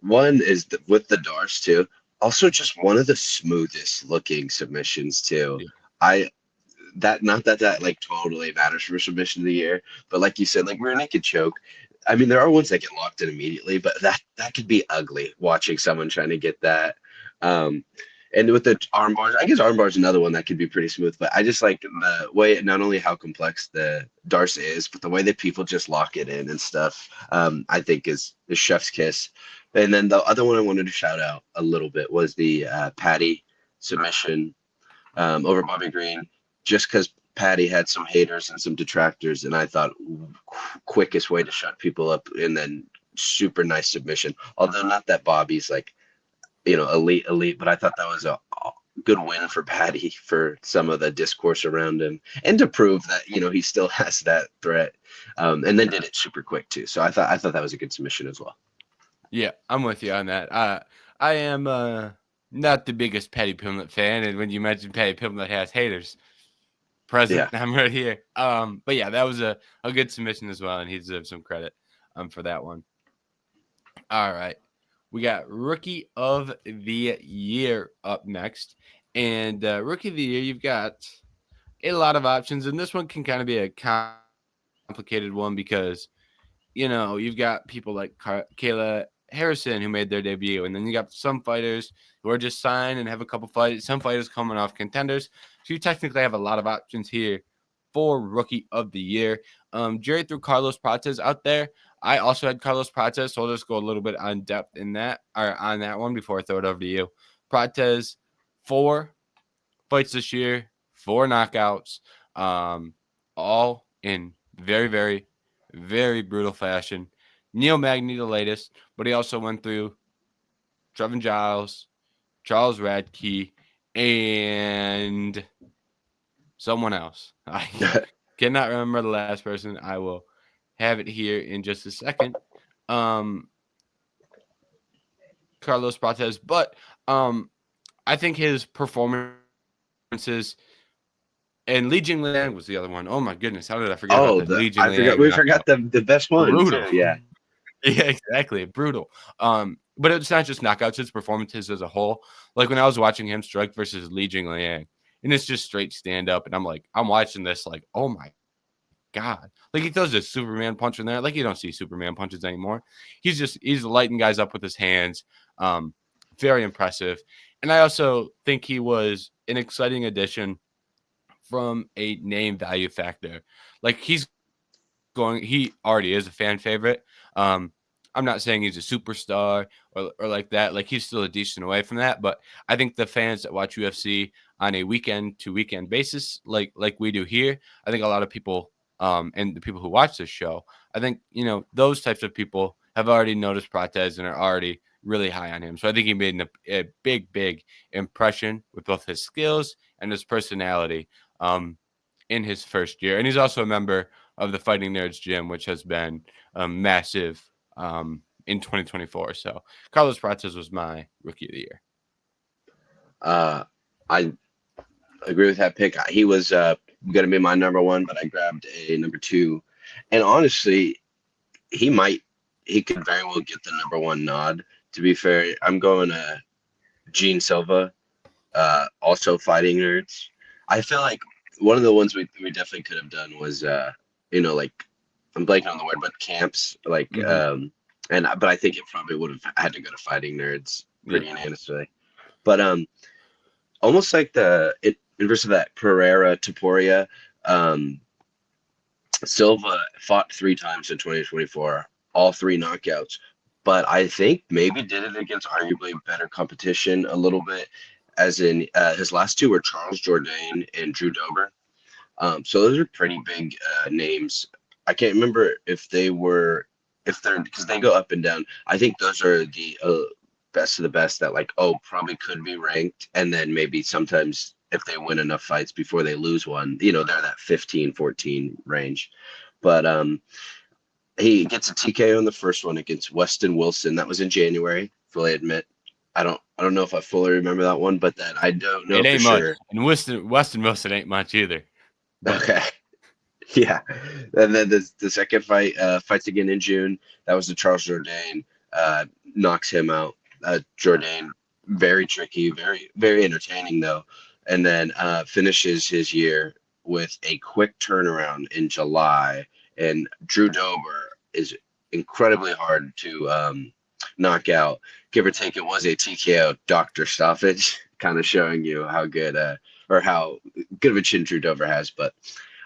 One is with the Darce too. Also, just one of the smoothest looking submissions too. Yeah. Not that like totally matters for submission of the year, but like you said, like rear naked choke. I mean, there are ones that get locked in immediately, but that could be ugly watching someone trying to get that. And with the arm bars, I guess arm bars another one that could be pretty smooth. But I just like the way, not only how complex the Darce is, but the way that people just lock it in and stuff. I think is chef's kiss. And then the other one I wanted to shout out a little bit was the Paddy submission over Bobby Green, just because Paddy had some haters and some detractors, and I thought quickest way to shut people up, and then super nice submission. Although not that Bobby's like, you know, elite, but I thought that was a good win for Paddy for some of the discourse around him, and to prove that, you know, he still has that threat, and then did it super quick too. So I thought that was a good submission as well. Yeah, I'm with you on that. I am not the biggest Paddy Pimblett fan, and when you mentioned Paddy Pimblett has haters present, I'm right here. But yeah, that was a good submission as well, and he deserves some credit for that one. All right. We got Rookie of the Year up next. And Rookie of the Year, you've got a lot of options. And this one can kind of be a complicated one because, you know, you've got people like Kayla Harrison who made their debut. And then you got some fighters who are just signed and have a couple fights. Some fighters coming off contenders. So you technically have a lot of options here for Rookie of the Year. Jerry threw Carlos Prates out there. I also had Carlos Prates, so I'll just go a little bit on depth in that or on that one before I throw it over to you. Prates 4 fights this year, 4 knockouts, all in very, very, very brutal fashion. Neil Magny, the latest, but he also went through Trevin Giles, Charles Radke, and someone else. I cannot remember the last person. I will have it here in just a second. Carlos Prates, but I think his performances and Li Jingliang was the other one. Oh my goodness, how did I forget about that? Li I forgot. Jingliang We knockout. forgot the best one. Brutal. Too, yeah. Yeah, exactly. Brutal. But it's not just knockouts, it's performances as a whole. Like when I was watching him strike versus Li Jingliang, and it's just straight stand up, and I'm watching this like, oh my God. Like he throws a Superman punch in there. Like you don't see Superman punches anymore. He's lighting guys up with his hands. Very impressive. And I also think he was an exciting addition from a name value factor. Like he already is a fan favorite. I'm not saying he's a superstar or like that. Like he's still a decent away from that. But I think the fans that watch UFC on a weekend to weekend basis, like we do here, I think a lot of people, and the people who watch this show, I think, those types of people have already noticed Prates and are already really high on him. So I think he made a big, big impression with both his skills and his personality in his first year. And he's also a member of the Fighting Nerds Gym, which has been massive in 2024. So Carlos Prates was my rookie of the year. I agree with that pick. He was going to be my number one, but I grabbed a number two. And honestly, he could very well get the number one nod. To be fair, I'm going to Gene Silva, also Fighting Nerds. I feel like one of the ones we definitely could have done was, like, I'm blanking on the word, but camps, like, but I think it probably would have had to go to Fighting Nerds pretty unanimously. But almost like the inverse of that Pereira Taporia, Silva fought 3 times in 2024, all 3 knockouts. But I think maybe did it against arguably better competition a little bit, as in his last 2 were Charles Jourdain and Drew Dober. So those are pretty big names. I can't remember if they're because they go up and down. I think those are the best of the best that probably could be ranked, and then maybe sometimes if they win enough fights before they lose one, they're that 15-14 range. But he gets a TKO in the first one against Weston Wilson. That was in January. Fully admit, I don't know if I fully remember that one, but that I don't know it ain't for much. sure. And Weston Wilson ain't much either. But. Okay. Yeah. And then the second fight, fights again in June. That was the Charles Jourdain. Knocks him out. Jourdain, very tricky, very, very entertaining though. And then finishes his year with a quick turnaround in July. And Drew Dober is incredibly hard to knock out. Give or take, it was a TKO doctor stoppage, kind of showing you how good or how good of a chin Drew Dober has. But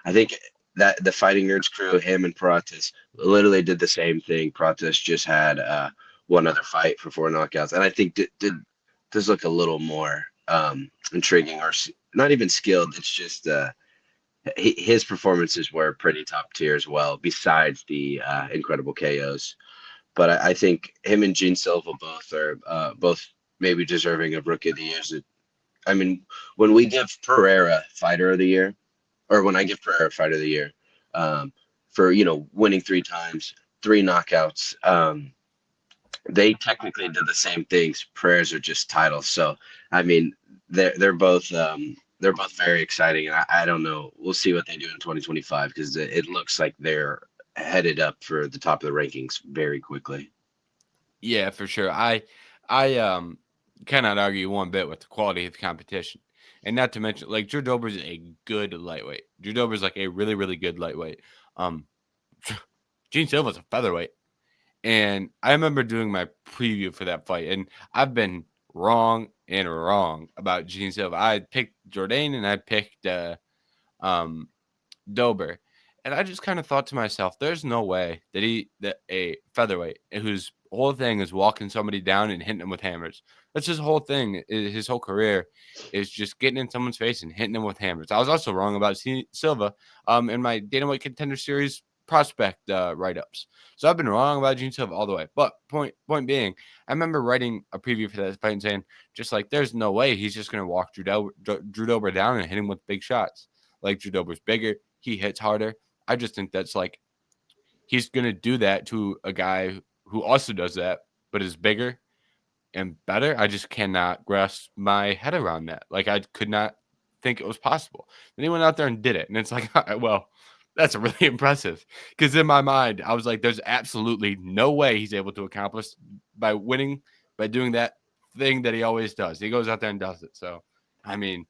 I think that the Fighting Nerds crew, him and Prates, literally did the same thing. Prates just had one other fight for 4 knockouts, and I think does look a little more intriguing, or not even skilled. It's just his performances were pretty top tier as well, besides the incredible KOs. But I think him and Gene Silva both are both maybe deserving of Rookie of the Years. I mean, when we give Pereira Fighter of the Year, or when I give Pereira Fighter of the Year, for winning 3 times, 3 knockouts, they technically did the same things. Pereira's are just titles. So I mean, they're both very exciting, and I don't know. We'll see what they do in 2025 because it looks like they're headed up for the top of the rankings very quickly. Yeah, for sure. I cannot argue one bit with the quality of the competition. And not to mention, like, Drew Dober's a good lightweight. Drew Dober's like a really, really good lightweight. Gene Silva's a featherweight. And I remember doing my preview for that fight, and I've been wrong about Gene Silva. I picked Jourdain and I picked Dober. And I just kind of thought to myself, there's no way that a featherweight whose whole thing is walking somebody down and hitting them with hammers. That's his whole thing. His whole career is just getting in someone's face and hitting them with hammers. I was also wrong about Silva in my Dana White Contender Series prospect write-ups. So I've been wrong about Gene Silva all the way. But point being, I remember writing a preview for that fight and saying, just like, there's no way he's just going to walk Drew Dober down and hit him with big shots. Like, Drew Dober's bigger. He hits harder. I just think that's like he's going to do that to a guy who also does that, but is bigger and better. I just cannot grasp my head around that. Like, I could not think it was possible. Then he went out there and did it. And it's like, well, that's really impressive. Because in my mind, I was like, there's absolutely no way he's able to accomplish by winning, by doing that thing that he always does. He goes out there and does it. So, I mean,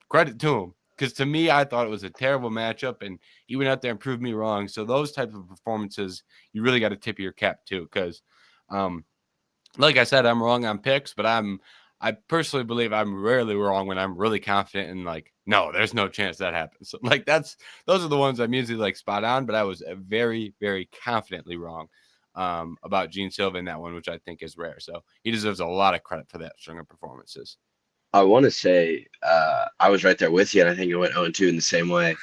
credit to him. Because to me, I thought it was a terrible matchup, and he went out there and proved me wrong. So those types of performances, you really got to tip your cap to. Because, like I said, I'm wrong on picks, but I personally believe I'm rarely wrong when I'm really confident and like, no, there's no chance that happens. So, like those are the ones I'm usually like spot on, but I was very, very confidently wrong about Gene Silva in that one, which I think is rare. So he deserves a lot of credit for that string of performances. I want to say I was right there with you, and I think it went 0-2 in the same way.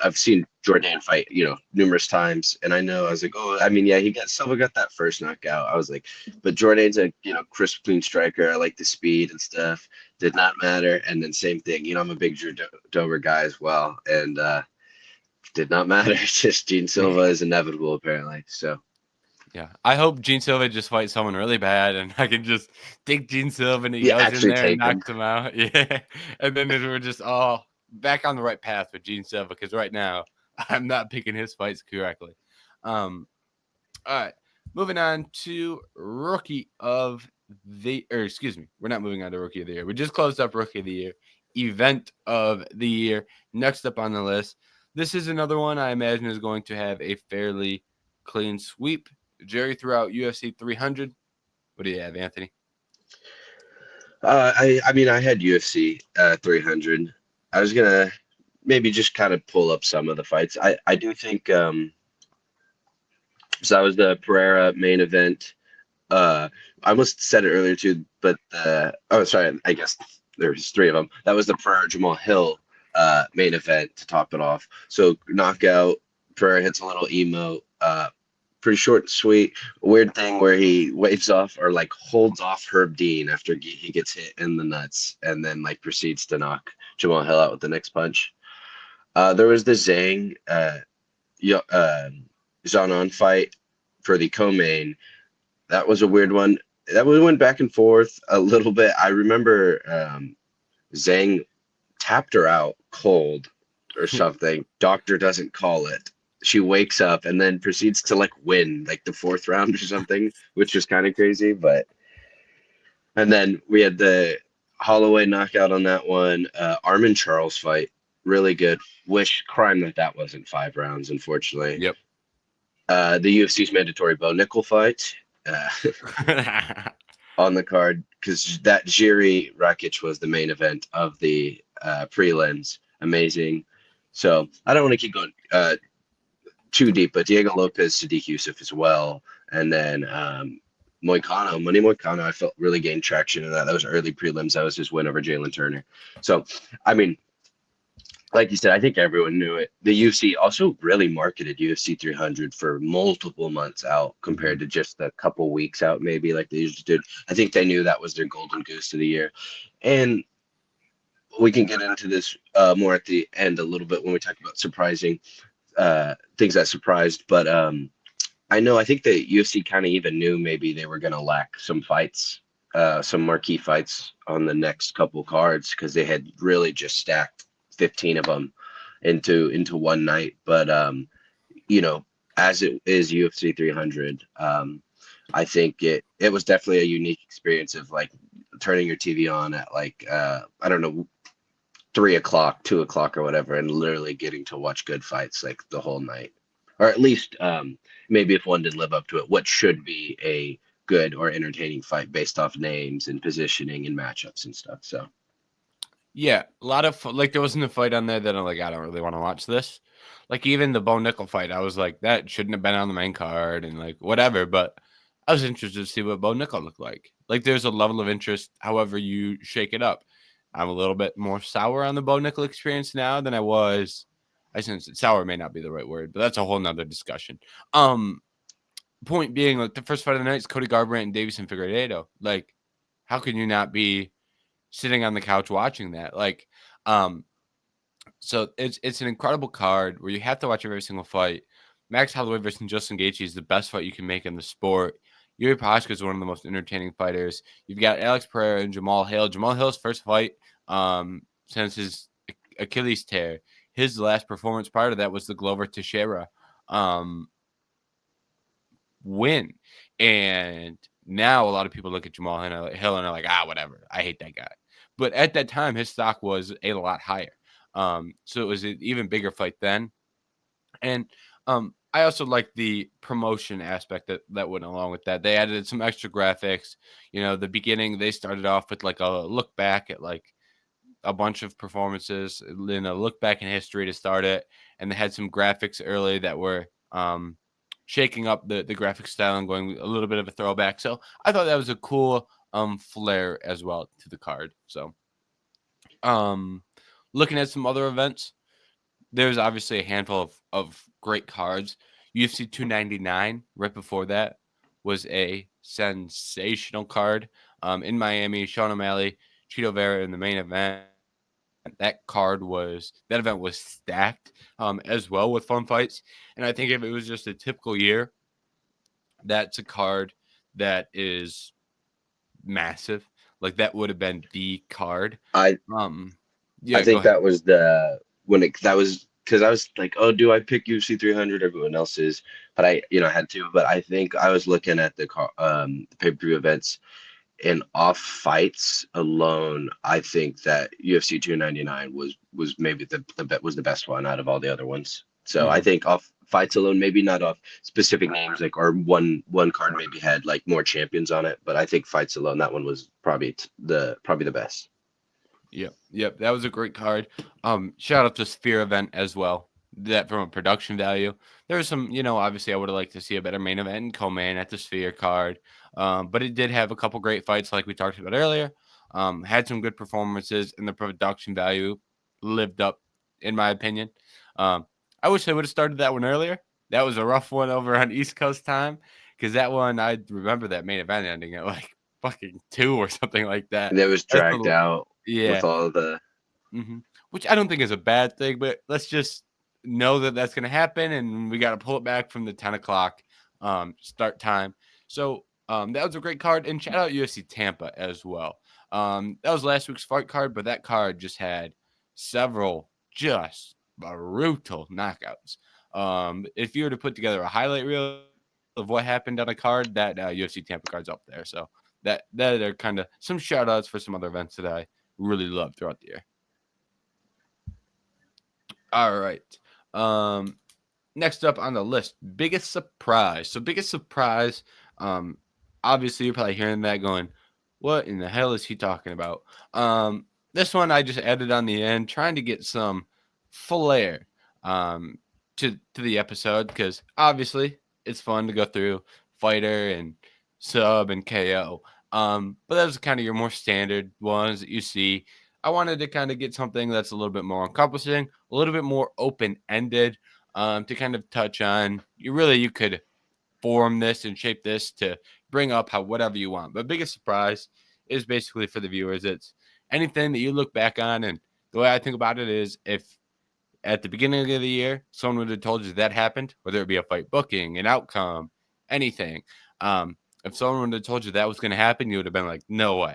I've seen Jordan fight, numerous times, and I know I was like, oh, I mean, yeah, Silva got that first knockout. I was like, but Jordan's a crisp, clean striker. I like the speed and stuff. Did not matter. And then same thing, I'm a big Drew Dober guy as well, and did not matter. Just Gene Silva is inevitable apparently. So. Yeah, I hope Gene Silva just fights someone really bad, and I can just take Gene Silva and he goes in there and knocks him out. Yeah, and then we're just all back on the right path with Gene Silva, because right now I'm not picking his fights correctly. All right, moving on to Rookie of the, or excuse me, we're not moving on to Rookie of the Year. We just closed up Rookie of the Year, Event of the Year. Next up on the list, this is another one I imagine is going to have a fairly clean sweep. Jerry threw out UFC 300. What do you have, Anthony? I mean, I had UFC 300. I was gonna maybe just kind of pull up some of the fights. I do think so. That was the Pereira main event. I almost said it earlier too, but sorry. I guess there's three of them. That was the Pereira Jamal Hill main event to top it off. So knockout. Pereira hits a little emote. Pretty short and sweet. A weird thing where he waves off or like holds off Herb Dean after he gets hit in the nuts, and then like proceeds to knock Jamal Hill out with the next punch. There was the Zhang Xiaonan fight for the co-main. That was a weird one. That went back and forth a little bit. I remember Zhang tapped her out cold or something. Doctor doesn't call it. She wakes up and then proceeds to like win like the fourth round or something, which was kind of crazy. And then we had the Holloway knockout on that one. Armin Charles fight, really good. Crime that wasn't 5 rounds, unfortunately. Yep. The UFC's mandatory Bo Nickel fight on the card, because that Jiri Rakic was the main event of the prelims. Amazing. So I don't want to keep going too deep, but Diego Lopez, Sadiq Yusuf as well. And then Money Moicano, I felt really gained traction in that. That was early prelims. That was his win over Jalen Turner. So, I mean, like you said, I think everyone knew it. The UFC also really marketed UFC 300 for multiple months out compared to just a couple weeks out, maybe like they usually did. I think they knew that was their golden goose of the year. And we can get into this more at the end a little bit when we talk about surprising things that surprised, but I think the UFC kind of even knew maybe they were going to lack some fights, some marquee fights on the next couple cards, because they had really just stacked 15 of them into one night. But as it is UFC 300, I think it was definitely a unique experience of like turning your TV on at like I don't know, 3 o'clock, 2 o'clock or whatever, and literally getting to watch good fights like the whole night. Or at least maybe if one didn't live up to it, what should be a good or entertaining fight based off names and positioning and matchups and stuff. So yeah, a lot of like there wasn't a fight on there that I'm like, I don't really want to watch this. Like even the Bo Nickel fight, I was like, that shouldn't have been on the main card and like whatever. But I was interested to see what Bo Nickel looked like. Like there's a level of interest, however you shake it up. I'm a little bit more sour on the Bo Nickel experience now than I was. I sense sour may not be the right word, but that's a whole nother discussion. Point being, like the first fight of the night is Cody Garbrandt and Davison Figueiredo. Like, how can you not be sitting on the couch watching that? Like, so it's an incredible card where you have to watch every single fight. Max Holloway versus Justin Gaethje is the best fight you can make in the sport. Yuri Prochazka is one of the most entertaining fighters. You've got Alex Pereira and Jamal Hill. Jamal Hill's first fight since his Achilles tear. His last performance prior to that was the Glover Teixeira win. And now a lot of people look at Jamal Hill and are like, whatever. I hate that guy. But at that time, his stock was a lot higher. So it was an even bigger fight then. And I also like the promotion aspect that went along with that. They added some extra graphics. The beginning, they started off with like a look back at like a bunch of performances, then a look back in history to start it. And they had some graphics early that were shaking up the graphic style and going a little bit of a throwback. So I thought that was a cool flair as well to the card. So looking at some other events, there's obviously a handful of great cards. UFC 299 right before that was a sensational card in Miami. Sean O'Malley, Cheeto Vera in the main event. That event was stacked as well with fun fights. And I think if it was just a typical year, that's a card that is massive. Like that would have been the card. I think that was because I was like, oh, do I pick UFC 300? Everyone else is, but I had to. But I think I was looking at the pay-per-view events, and off fights alone, I think that UFC 299 was maybe the best one out of all the other ones. So I think off fights alone, maybe not off specific names, like or one card maybe had like more champions on it, but I think fights alone, that one was probably the best. Yep, that was a great card. Shout out to Sphere event as well. That from a production value, there was some, obviously I would have liked to see a better main event in co-main at the Sphere card. But it did have a couple great fights like we talked about earlier. Had some good performances, and the production value lived up, in my opinion. I wish they would have started that one earlier. That was a rough one over on East Coast time, because that one, I remember that main event ending at like fucking 2 or something like that. And it was dragged out. Yeah. With all the which I don't think is a bad thing, but let's just know that that's going to happen, and we got to pull it back from the 10 o'clock start time. So that was a great card, and shout out UFC Tampa as well. That was last week's fight card, but that card just had several just brutal knockouts. If you were to put together a highlight reel of what happened on a card, that UFC Tampa card's up there. So that are kind of some shout outs for some other events that I really love throughout the year. All right. Next up on the list, biggest surprise. So biggest surprise, obviously you're probably hearing that going, what in the hell is he talking about? This one I just added on the end, trying to get some flair to the episode, because obviously it's fun to go through fighter and sub and KO. But those are kind of your more standard ones that you see. I wanted to kind of get something that's a little bit more encompassing, a little bit more open-ended, to kind of touch on. You could form this and shape this to bring up whatever you want. But biggest surprise is basically for the viewers. It's anything that you look back on, and the way I think about it is, if at the beginning of the year someone would have told you that happened, whether it be a fight booking, an outcome, anything, if someone would have told you that was going to happen, you would have been like, no way,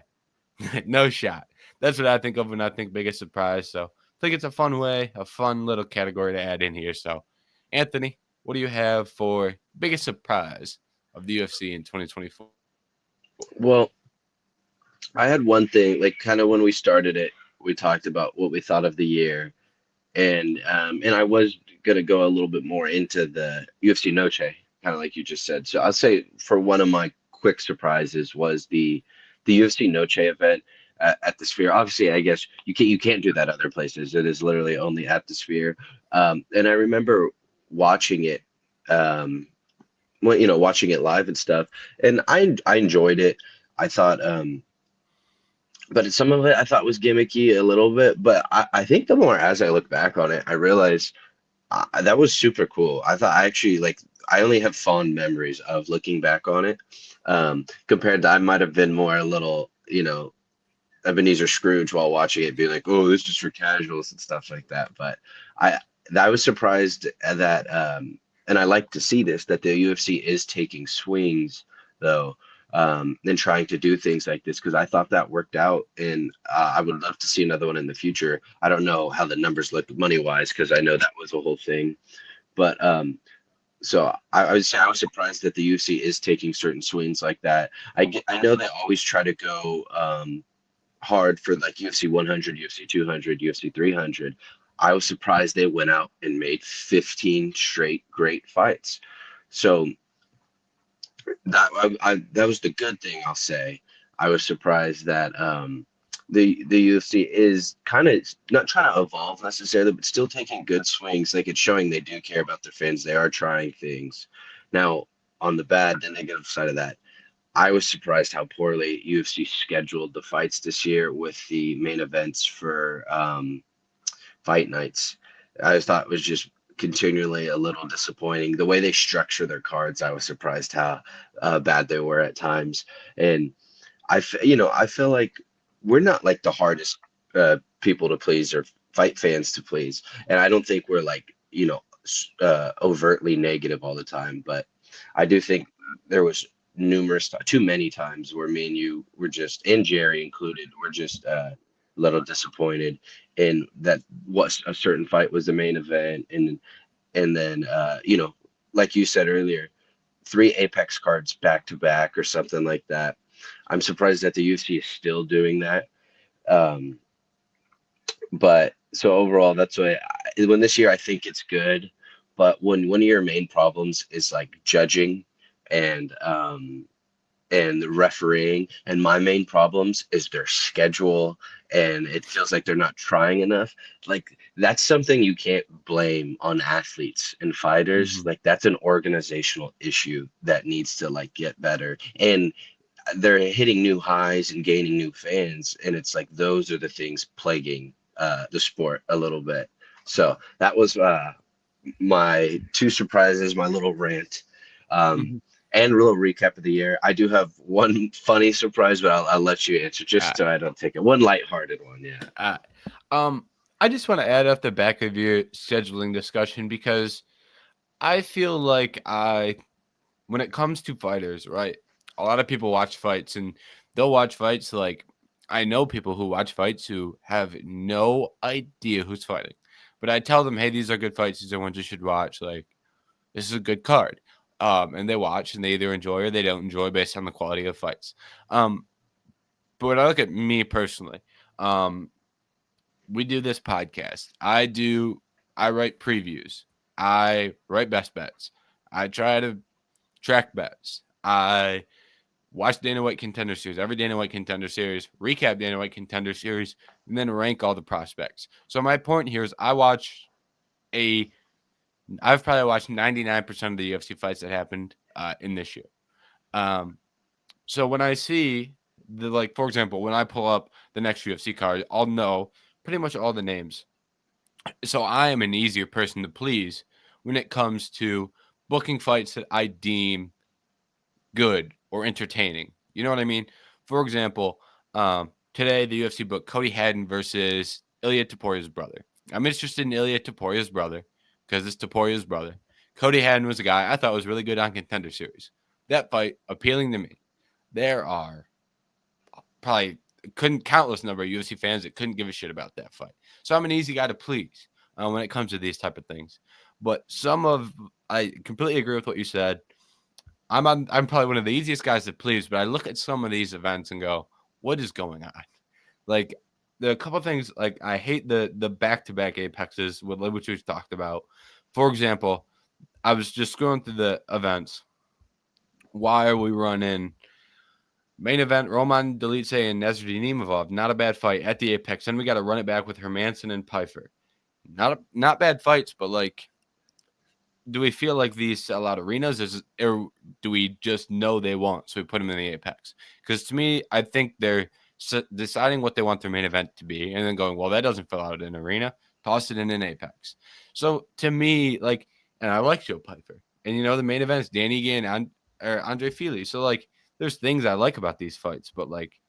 no shot. That's what I think of when I think biggest surprise. So I think it's a fun little category to add in here. So, Anthony, what do you have for biggest surprise of the UFC in 2024? Well, I had one thing, like kind of when we started it, we talked about what we thought of the year. And I was going to go a little bit more into the UFC Noche, kind of like you just said. So I'll say for one of my quick surprises was the UFC Noche event. at the Sphere. Obviously, I guess you can't do that other places. It is literally only at the Sphere. And I remember watching it, well, watching it live and stuff, and I enjoyed it. I thought, but some of it I thought was gimmicky a little bit. But I think the more as I look back on it, I realized that was super cool. I thought I actually like. I only have fond memories of looking back on it, compared to I might have been more a little, Ebenezer Scrooge while watching it, being like, "Oh, this is just for casuals and stuff like that." But I I was surprised that, and I like to see this, that the UFC is taking swings though, and trying to do things like this, because I thought that worked out, and I would love to see another one in the future. I don't know how the numbers look money wise, because I know that was a whole thing, but so I would say I was surprised that the UFC is taking certain swings like that. I know they always try to go hard for like UFC 100, UFC 200, UFC 300. I was surprised they went out and made 15 straight great fights. So that was the good thing, I'll say. I was surprised that the UFC is kind of not trying to evolve necessarily, but still taking good swings. Like, it's showing they do care about their fans. They are trying things. Now, on the negative side of that, I was surprised how poorly UFC scheduled the fights this year with the main events for fight nights. I thought it was just continually a little disappointing. The way they structure their cards, I was surprised how bad they were at times. And I feel like we're not like the hardest people to please or fight fans to please, and I don't think we're like overtly negative all the time. But I do think there was too many times where me and you were just, and Jerry included, were just a little disappointed in that what a certain fight was the main event, and then like you said earlier, 3 Apex cards back to back or something like that. I'm surprised that the UFC is still doing that. Um, but so overall, that's why when this year I think it's good. But when one of your main problems is like judging and the refereeing, and my main problems is their schedule, and it feels like they're not trying enough, like that's something you can't blame on athletes and fighters. Mhm. Like, that's an organizational issue that needs to like get better, and they're hitting new highs and gaining new fans, and it's like those are the things plaguing the sport a little bit. So that was my two surprises, my little rant, um, Mhm. and a little recap of the year. I do have one funny surprise, but I'll let you answer Uh, just so I don't take it. One lighthearted one, yeah. uh, um, I just want to add off the back of your scheduling discussion because I feel like when it comes to fighters, right? A lot of people watch fights and they'll watch fights like I know people who watch fights who have no idea who's fighting. But I tell them, hey, these are good fights. These are ones you should watch. Like, this is a good card. And they watch and they either enjoy or they don't enjoy based on the quality of fights. Um, but when I look at me personally, um, we do this podcast. I write previews. I write best bets. I try to track bets. I watch Dana White Contender Series, every Dana White Contender Series, recap Dana White Contender Series, and then rank all the prospects. So my point here is I've probably watched 99% of the UFC fights that happened in this year. Um, so when I see for example, when I pull up the next UFC card, I'll know pretty much all the names. So I am an easier person to please when it comes to booking fights that I deem good or entertaining. You know what I mean? For example, today the UFC booked Cody Haddon versus Ilya Toporia's brother. I'm interested in Ilya Toporia's brother because it's Toporia's brother. Cody Haddon was a guy I thought was really good on Contender Series. That fight appealing to me. There are probably countless number of UFC fans that couldn't give a shit about that fight. So I'm an easy guy to please when it comes to these type of things. But I completely agree with what you said. I'm probably one of the easiest guys to please, but I look at some of these events and go, what is going on? Like the couple things, like I hate the back-to-back apexes, which we've talked about. For example, I was just going through the events. Why are we running Main event, Roman Dolidze and Nasruddin Imavov. Not a bad fight at the Apex. Then we got to run it back with Hermanson and Pfeiffer. Not bad fights, but like, do we feel like these sell out arenas? Or do we just know they won't, so we put them in the Apex? Because to me, I think they're deciding what they want their main event to be, and then going, well, that doesn't fill out an arena. Toss it in an Apex. So to me, like, and I like Joe Pfeiffer, and the main event is Danny Ige and Andre Fili. So like, there's things I like about these fights, but like,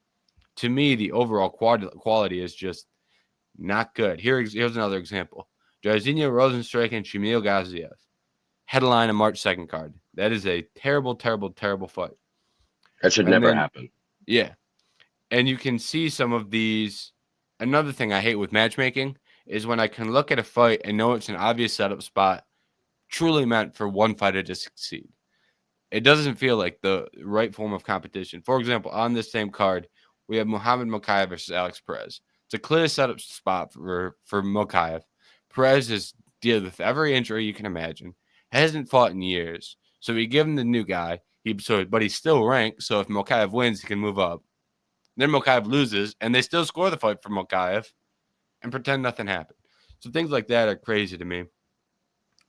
to me, the overall quality is just not good. Here's another example: Jairzinho Rozenstruik and Shamil Gaziev. Headline a March 2nd card. That is a terrible, terrible, terrible fight. That should never happen. Yeah. And you can see some of these. Another thing I hate with matchmaking is when I can look at a fight and know it's an obvious setup spot truly meant for one fighter to succeed. It doesn't feel like the right form of competition. For example, on this same card, we have Muhammad Mokaev versus Alex Perez. It's a clear setup spot for Mokaev. Perez has dealt with every injury you can imagine. Hasn't fought in years. So we give him the new guy. But he's still ranked. So if Mokaev wins, he can move up. Then Mokaev loses, and they still score the fight for Mokaev and pretend nothing happened. So things like that are crazy to me.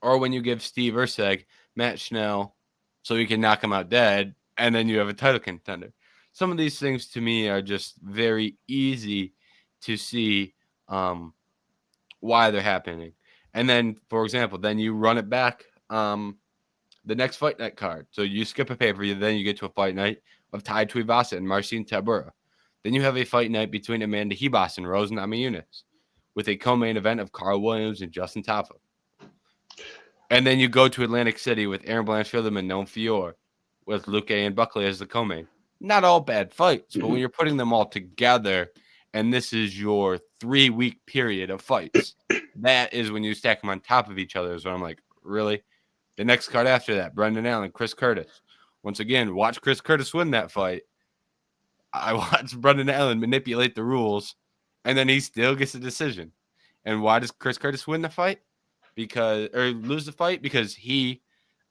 Or when you give Steve Urseg, Matt Schnell, so you can knock him out dead, and then you have a title contender. Some of these things to me are just very easy to see why they're happening. And then, for example, then you run it back the next fight night card. So you skip a pay-per-view, then you get to a fight night of Tai Tuivasa and Marcin Tybura. Then you have a fight night between Amanda Ribas and Rose Namajunas with a co-main event of Carl Williams and Justin Tafa. And then you go to Atlantic City with Aaron Blanchfield and Manon Fior with Luque and Buckley as the co-main. Not all bad fights, but when you're putting them all together and this is your 3-week period of fights, that is when you stack them on top of each other. So I'm like, really? The next card after that, Brendan Allen, Chris Curtis. Once again, watch Chris Curtis win that fight. I watched Brendan Allen manipulate the rules, and then he still gets a decision. And why does Chris Curtis win the fight? Lose the fight? Because he,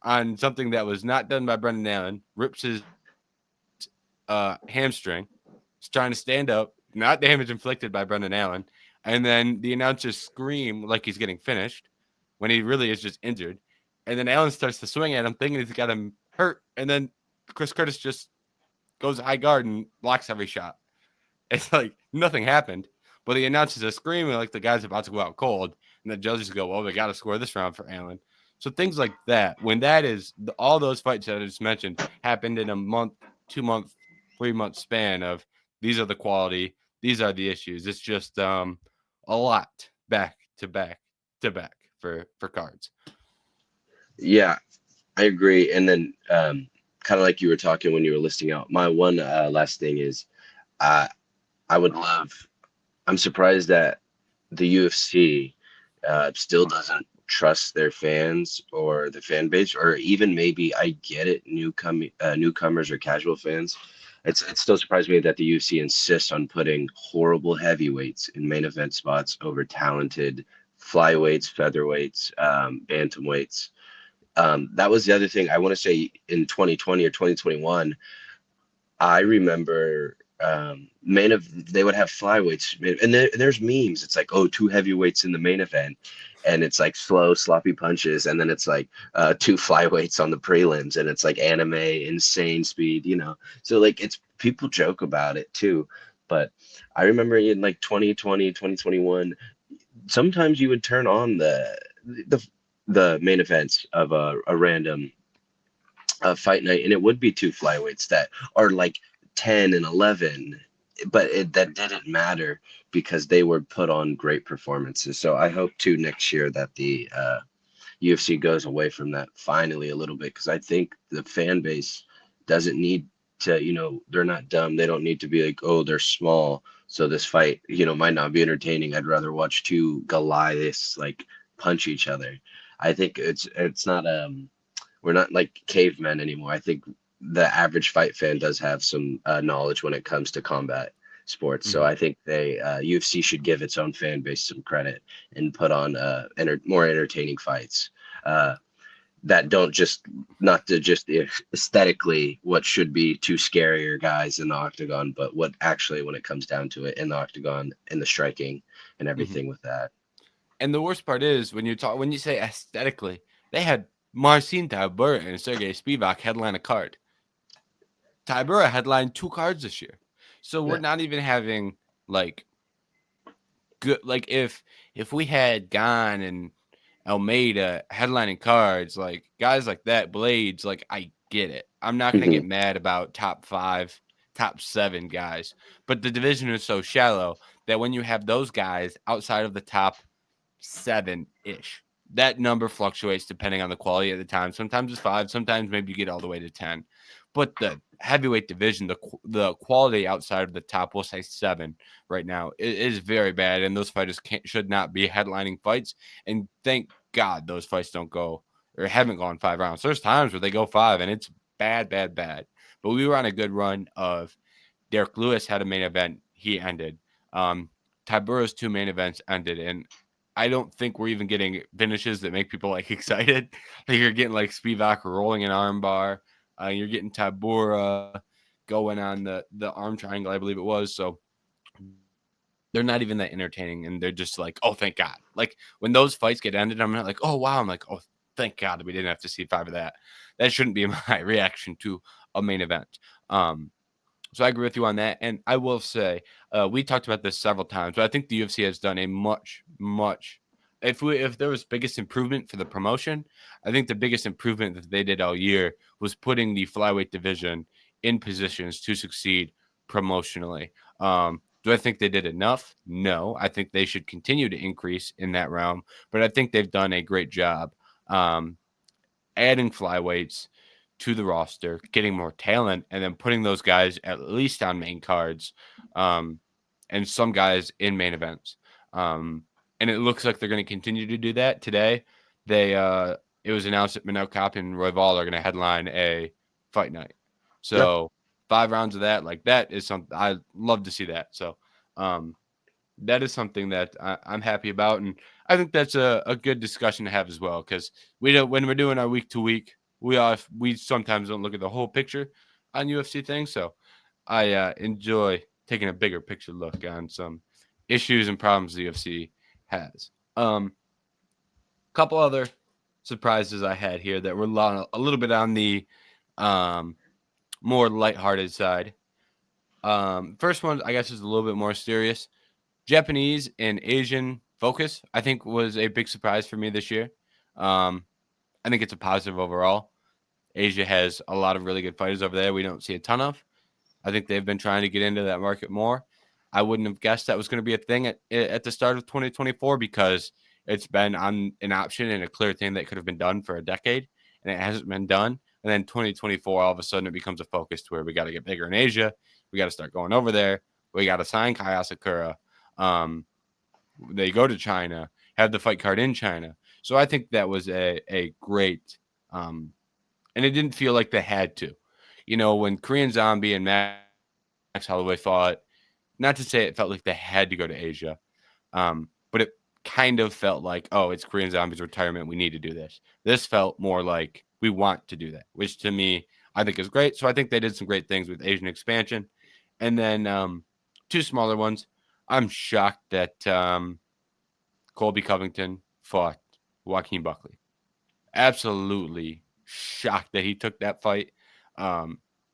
on something that was not done by Brendan Allen, rips his hamstring. He's trying to stand up, not damage inflicted by Brendan Allen. And then the announcers scream like he's getting finished when he really is just injured. And then Allen starts to swing at him, thinking he's got him hurt. And then Chris Curtis just goes high guard and blocks every shot. It's like nothing happened. But the announcers are screaming like the guy's about to go out cold. And the judges go, well, they got to score this round for Allen. So things like that, when that is all those fights that I just mentioned happened in a month, 2 month, 3 month span of these are the quality, these are the issues. It's just a lot back to back to back for cards. Yeah, I agree. And then kind of like you were talking when you were listing out, my one last thing is I would love, I'm surprised that the UFC still doesn't trust their fans or the fan base, or even maybe, I get it, newcomers or casual fans. It still surprised me that the UFC insists on putting horrible heavyweights in main event spots over talented flyweights, featherweights, bantamweights. That was the other thing I want to say in 2020 or 2021. I remember they would have flyweights, and there's memes. It's like, oh, 2 heavyweights in the main event, and it's like slow, sloppy punches, and then it's like 2 flyweights on the prelims, and it's like anime, insane speed, So like, it's, people joke about it too, but I remember in like 2020, 2021, sometimes you would turn on the main events of a random fight night, and it would be 2 flyweights that are like 10 and 11, but that didn't matter because they were put on great performances. So I hope too next year that the UFC goes away from that finally a little bit, because I think the fan base doesn't need to, they're not dumb. They don't need to be like, oh, they're small, so this fight, might not be entertaining. I'd rather watch 2 Goliaths like punch each other. I think it's not we're not like cavemen anymore. I think the average fight fan does have some knowledge when it comes to combat sports. Mm-hmm. So I think UFC should give its own fan base some credit and put on more entertaining fights. that don't just not to just aesthetically what should be two scarier guys in the octagon, but what actually when it comes down to it in the octagon and the striking and Mhm. everything with that. And the worst part is when you say aesthetically, they had Marcin Tybura and Sergey Spivak headline a card. Tybura headlined 2 cards this year. So we're Yeah. not even having like good like if we had Gan and Almeida headlining cards, like guys like that, Blades, like I get it. I'm not gonna hmm get mad about top 5, top 7 guys, but the division is so shallow that when you have those guys outside of the top 7-ish, that number fluctuates depending on the quality at the time. Sometimes it's 5, sometimes maybe you get all the way to 10. But the heavyweight division, the quality outside of the top, we'll say 7 right now, is very bad, and those fighters should not be headlining fights. And thank God those fights don't go or haven't gone 5 rounds. There's times where they go 5, and it's bad, bad, bad. But we were on a good run of Derek Lewis had a main event, he ended. Tybura's 2 main events ended, and I don't think we're even getting finishes that make people like excited. Like you're getting like Spivak rolling an armbar. You're getting Tybura going on the arm triangle, I believe it was. So they're not even that entertaining, and they're just like, oh, thank God. Like when those fights get ended, I'm not like, oh wow. I'm like, oh, thank God we didn't have to see 5 of that. That shouldn't be my reaction to a main event. So I agree with you on that. And I will say, we talked about this several times, but I think the UFC has done a much. If there was biggest improvement for the promotion, I think the biggest improvement that they did all year was putting the flyweight division in positions to succeed promotionally. Do I think they did enough? No. I think they should continue to increase in that realm, but I think they've done a great job adding flyweights to the roster, getting more talent, and then putting those guys at least on main cards, and some guys in main events. And it looks like they're going to continue to do that. Today, it was announced that Manel Kape and Royval are going to headline a fight night. Yep. So 5 rounds of that, like that is something I love to see that. So that is something that I'm happy about, and I think that's a good discussion to have as well because we don't when we're doing our week to week, we sometimes don't look at the whole picture on UFC things. So I enjoy taking a bigger picture look on some issues and problems the UFC has. Couple other surprises I had here that were a little bit on the more lighthearted side. First one, I guess, is a little bit more serious. Japanese and Asian focus, I think, was a big surprise for me this year. I think it's a positive overall. Asia has a lot of really good fighters over there we don't see a ton of. I think they've been trying to get into that market more. I wouldn't have guessed that was going to be a thing at the start of 2024 because it's been on an option and a clear thing that could have been done for a decade, and it hasn't been done. And then 2024, all of a sudden, it becomes a focus to where we got to get bigger in Asia. We got to start going over there. We got to sign Kai Asakura. They go to China, have the fight card in China. So I think that was a great, and it didn't feel like they had to. You know, when Korean Zombie and Max Holloway fought, not to say it felt like they had to go to Asia, but it kind of felt like, oh, it's Korean Zombie's retirement. We need to do this. This felt more like we want to do that, which to me, I think is great. So I think they did some great things with Asian expansion. And then 2 smaller ones. I'm shocked that Colby Covington fought Joaquin Buckley. Absolutely shocked that he took that fight.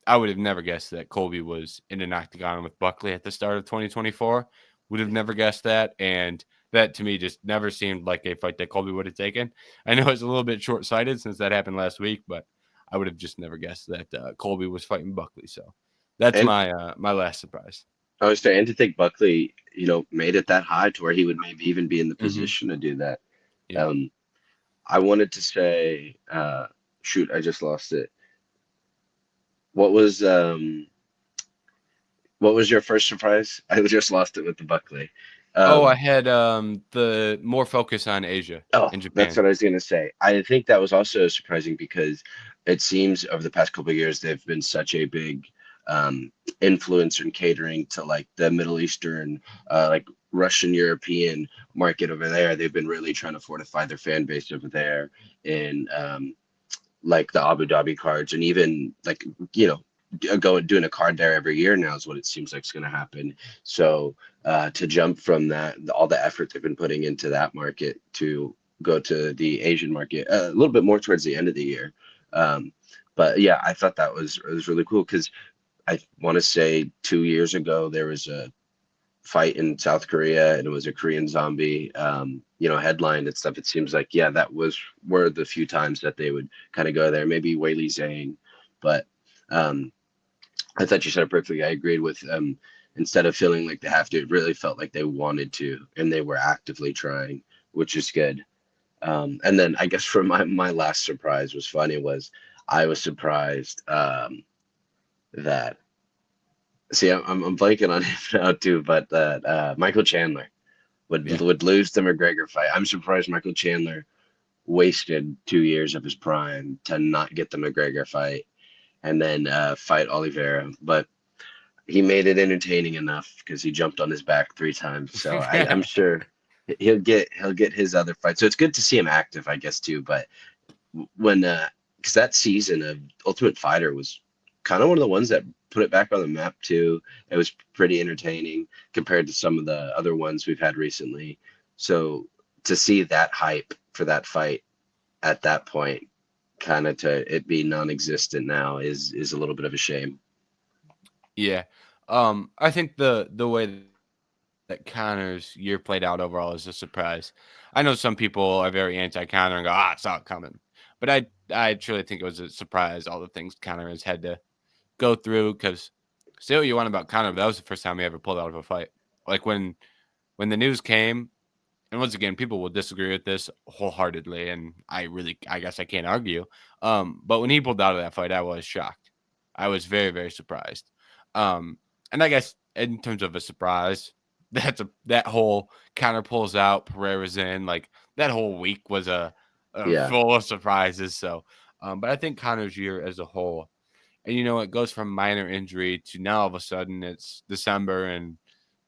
I would have never guessed that Colby was in an octagon with Buckley at the start of 2024. Would have never guessed that. And that to me just never seemed like a fight that Colby would have taken. I know it's a little bit short sighted since that happened last week, but I would have just never guessed that Colby was fighting Buckley. So that's And my last surprise. I was saying to think Buckley, made it that high to where he would maybe even be in the Mm-hmm. position to do that. Yeah. I wanted to say, shoot, I just lost it. What was your first surprise? I just lost it with the Buckley. I had the more focus on Asia Oh, and that's Japan. what I was gonna say. I think that was also surprising because it seems over the past couple of years they've been such a big influence in catering to like the Middle Eastern, like Russian European market over there. They've been really trying to fortify their fan base over there in like the Abu Dhabi cards, and even like doing a card there every year now is what it seems like is going to happen. So to jump from that, all the effort they've been putting into that market to go to the Asian market a little bit more towards the end of the year. But yeah, I thought that was really cool because I want to say 2 years ago there was a fight in South Korea and it was a Korean zombie, headline and stuff. It seems like, yeah, were the few times that they would kind of go there. Maybe Wei Li Zhang, but I thought you said it perfectly. I agreed with instead of feeling like they have to, it really felt like they wanted to and they were actively trying, which is good. And then I guess for my last surprise was funny was I was surprised that see I'm blanking on him now too, but that Michael Chandler would lose the McGregor fight. I'm surprised Michael Chandler wasted 2 years of his prime to not get the McGregor fight and then fight Oliveira, but he made it entertaining enough because he jumped on his back 3 times. So I'm sure he'll get his other fight. So it's good to see him active, I guess too. But when because that season of Ultimate Fighter was kind of one of the ones that put it back on the map too. It was pretty entertaining compared to some of the other ones we've had recently. So to see that hype for that fight at that point, kind of to it be non-existent now is a little bit of a shame. Yeah. I think the way that Connor's year played out overall is a surprise. I know some people are very anti-Connor and go, I saw it coming. But I truly think it was a surprise, all the things Connor has had to go through, because say what you want about Connor, but that was the first time he ever pulled out of a fight. Like when the news came, and once again, people will disagree with this wholeheartedly, and I guess I can't argue. But when he pulled out of that fight, I was shocked. I was very, very surprised. And I guess in terms of a surprise, that whole Connor pulls out, Pereira's in, like that whole week was a Yeah. full of surprises. So, but I think Connor's year as a whole, and it goes from minor injury to now all of a sudden it's December and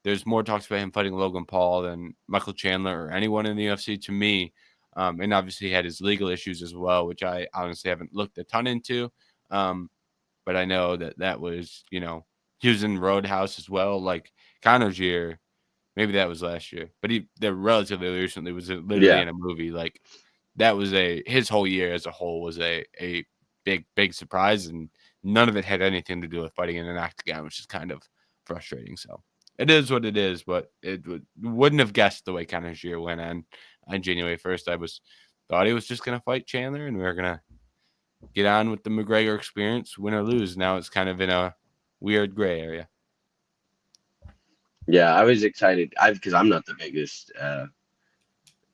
there's more talks about him fighting Logan Paul than Michael Chandler or anyone in the UFC to me. And obviously he had his legal issues as well, which I honestly haven't looked a ton into. But I know that was, he was in Roadhouse as well. Like Connor's year, maybe that was last year, but they're relatively recently was literally in a movie. Like that was his whole year as a whole was a big, big surprise. And none of it had anything to do with fighting in an octagon, which is kind of frustrating. So it is what it is, but wouldn't have guessed the way Connor's year went on January 1st. I thought he was just going to fight Chandler and we were going to get on with the McGregor experience, win or lose. Now it's kind of in a weird gray area. Yeah, I was excited because I'm not the biggest,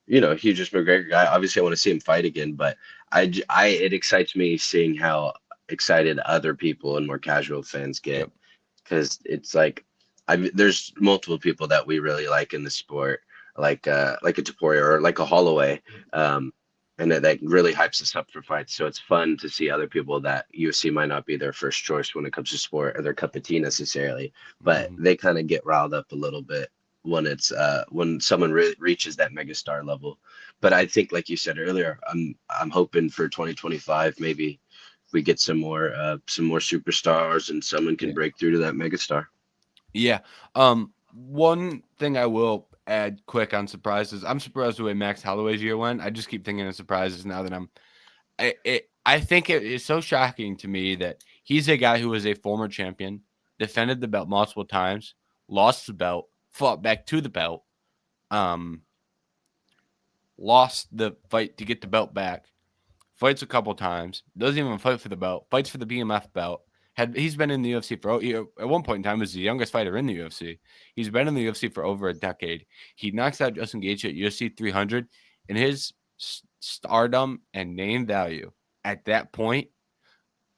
hugest McGregor guy. Obviously, I want to see him fight again, but it excites me seeing how excited other people and more casual fans get because it's like there's multiple people that we really like in the sport, like a Topuria or like a Holloway, and that really hypes us up for fights. So it's fun to see other people that UFC might not be their first choice when it comes to sport or their cup of tea necessarily, but they kind of get riled up a little bit when it's when someone reaches that megastar level. But I think, like you said earlier, I'm hoping for 2025 maybe we get some more superstars and someone can break through to that megastar. Yeah. One thing I will add quick on surprises. I'm surprised the way Max Holloway's year went. I just keep thinking of surprises now that I think it is so shocking to me that he's a guy who was a former champion, defended the belt multiple times, lost the belt, fought back to the belt, lost the fight to get the belt back, fights a couple times, doesn't even fight for the belt, fights for the BMF belt. He's been in the UFC for at one point in time was the youngest fighter in the UFC. He's been in the UFC for over a decade. He knocks out Justin Gaethje at UFC 300, and his stardom and name value at that point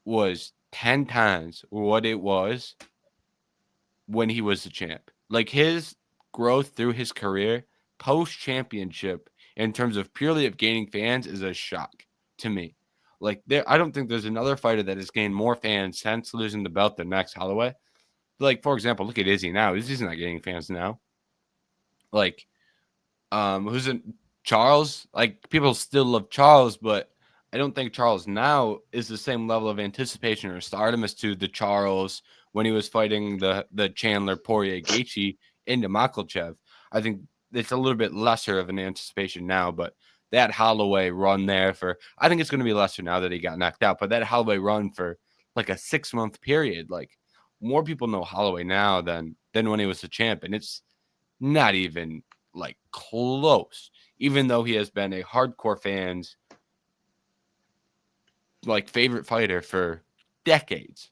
was 10 times what it was when he was the champ. Like his growth through his career post championship in terms of purely of gaining fans is a shock to me. Like I don't think there's another fighter that has gained more fans since losing the belt than Max Holloway. Like, for example, look at Izzy now. Izzy's not getting fans now. Like, who's in Charles? Like, people still love Charles, but I don't think Charles now is the same level of anticipation or stardom as to the Charles when he was fighting the Chandler Poirier Gaethje into Makhachev. I think it's a little bit lesser of an anticipation now, but that Holloway run there for I think it's going to be lesser now that he got knocked out, but that Holloway run for like a 6-month period, like more people know Holloway now than when he was the champ, and it's not even like close. Even though he has been a hardcore fans like favorite fighter for decades,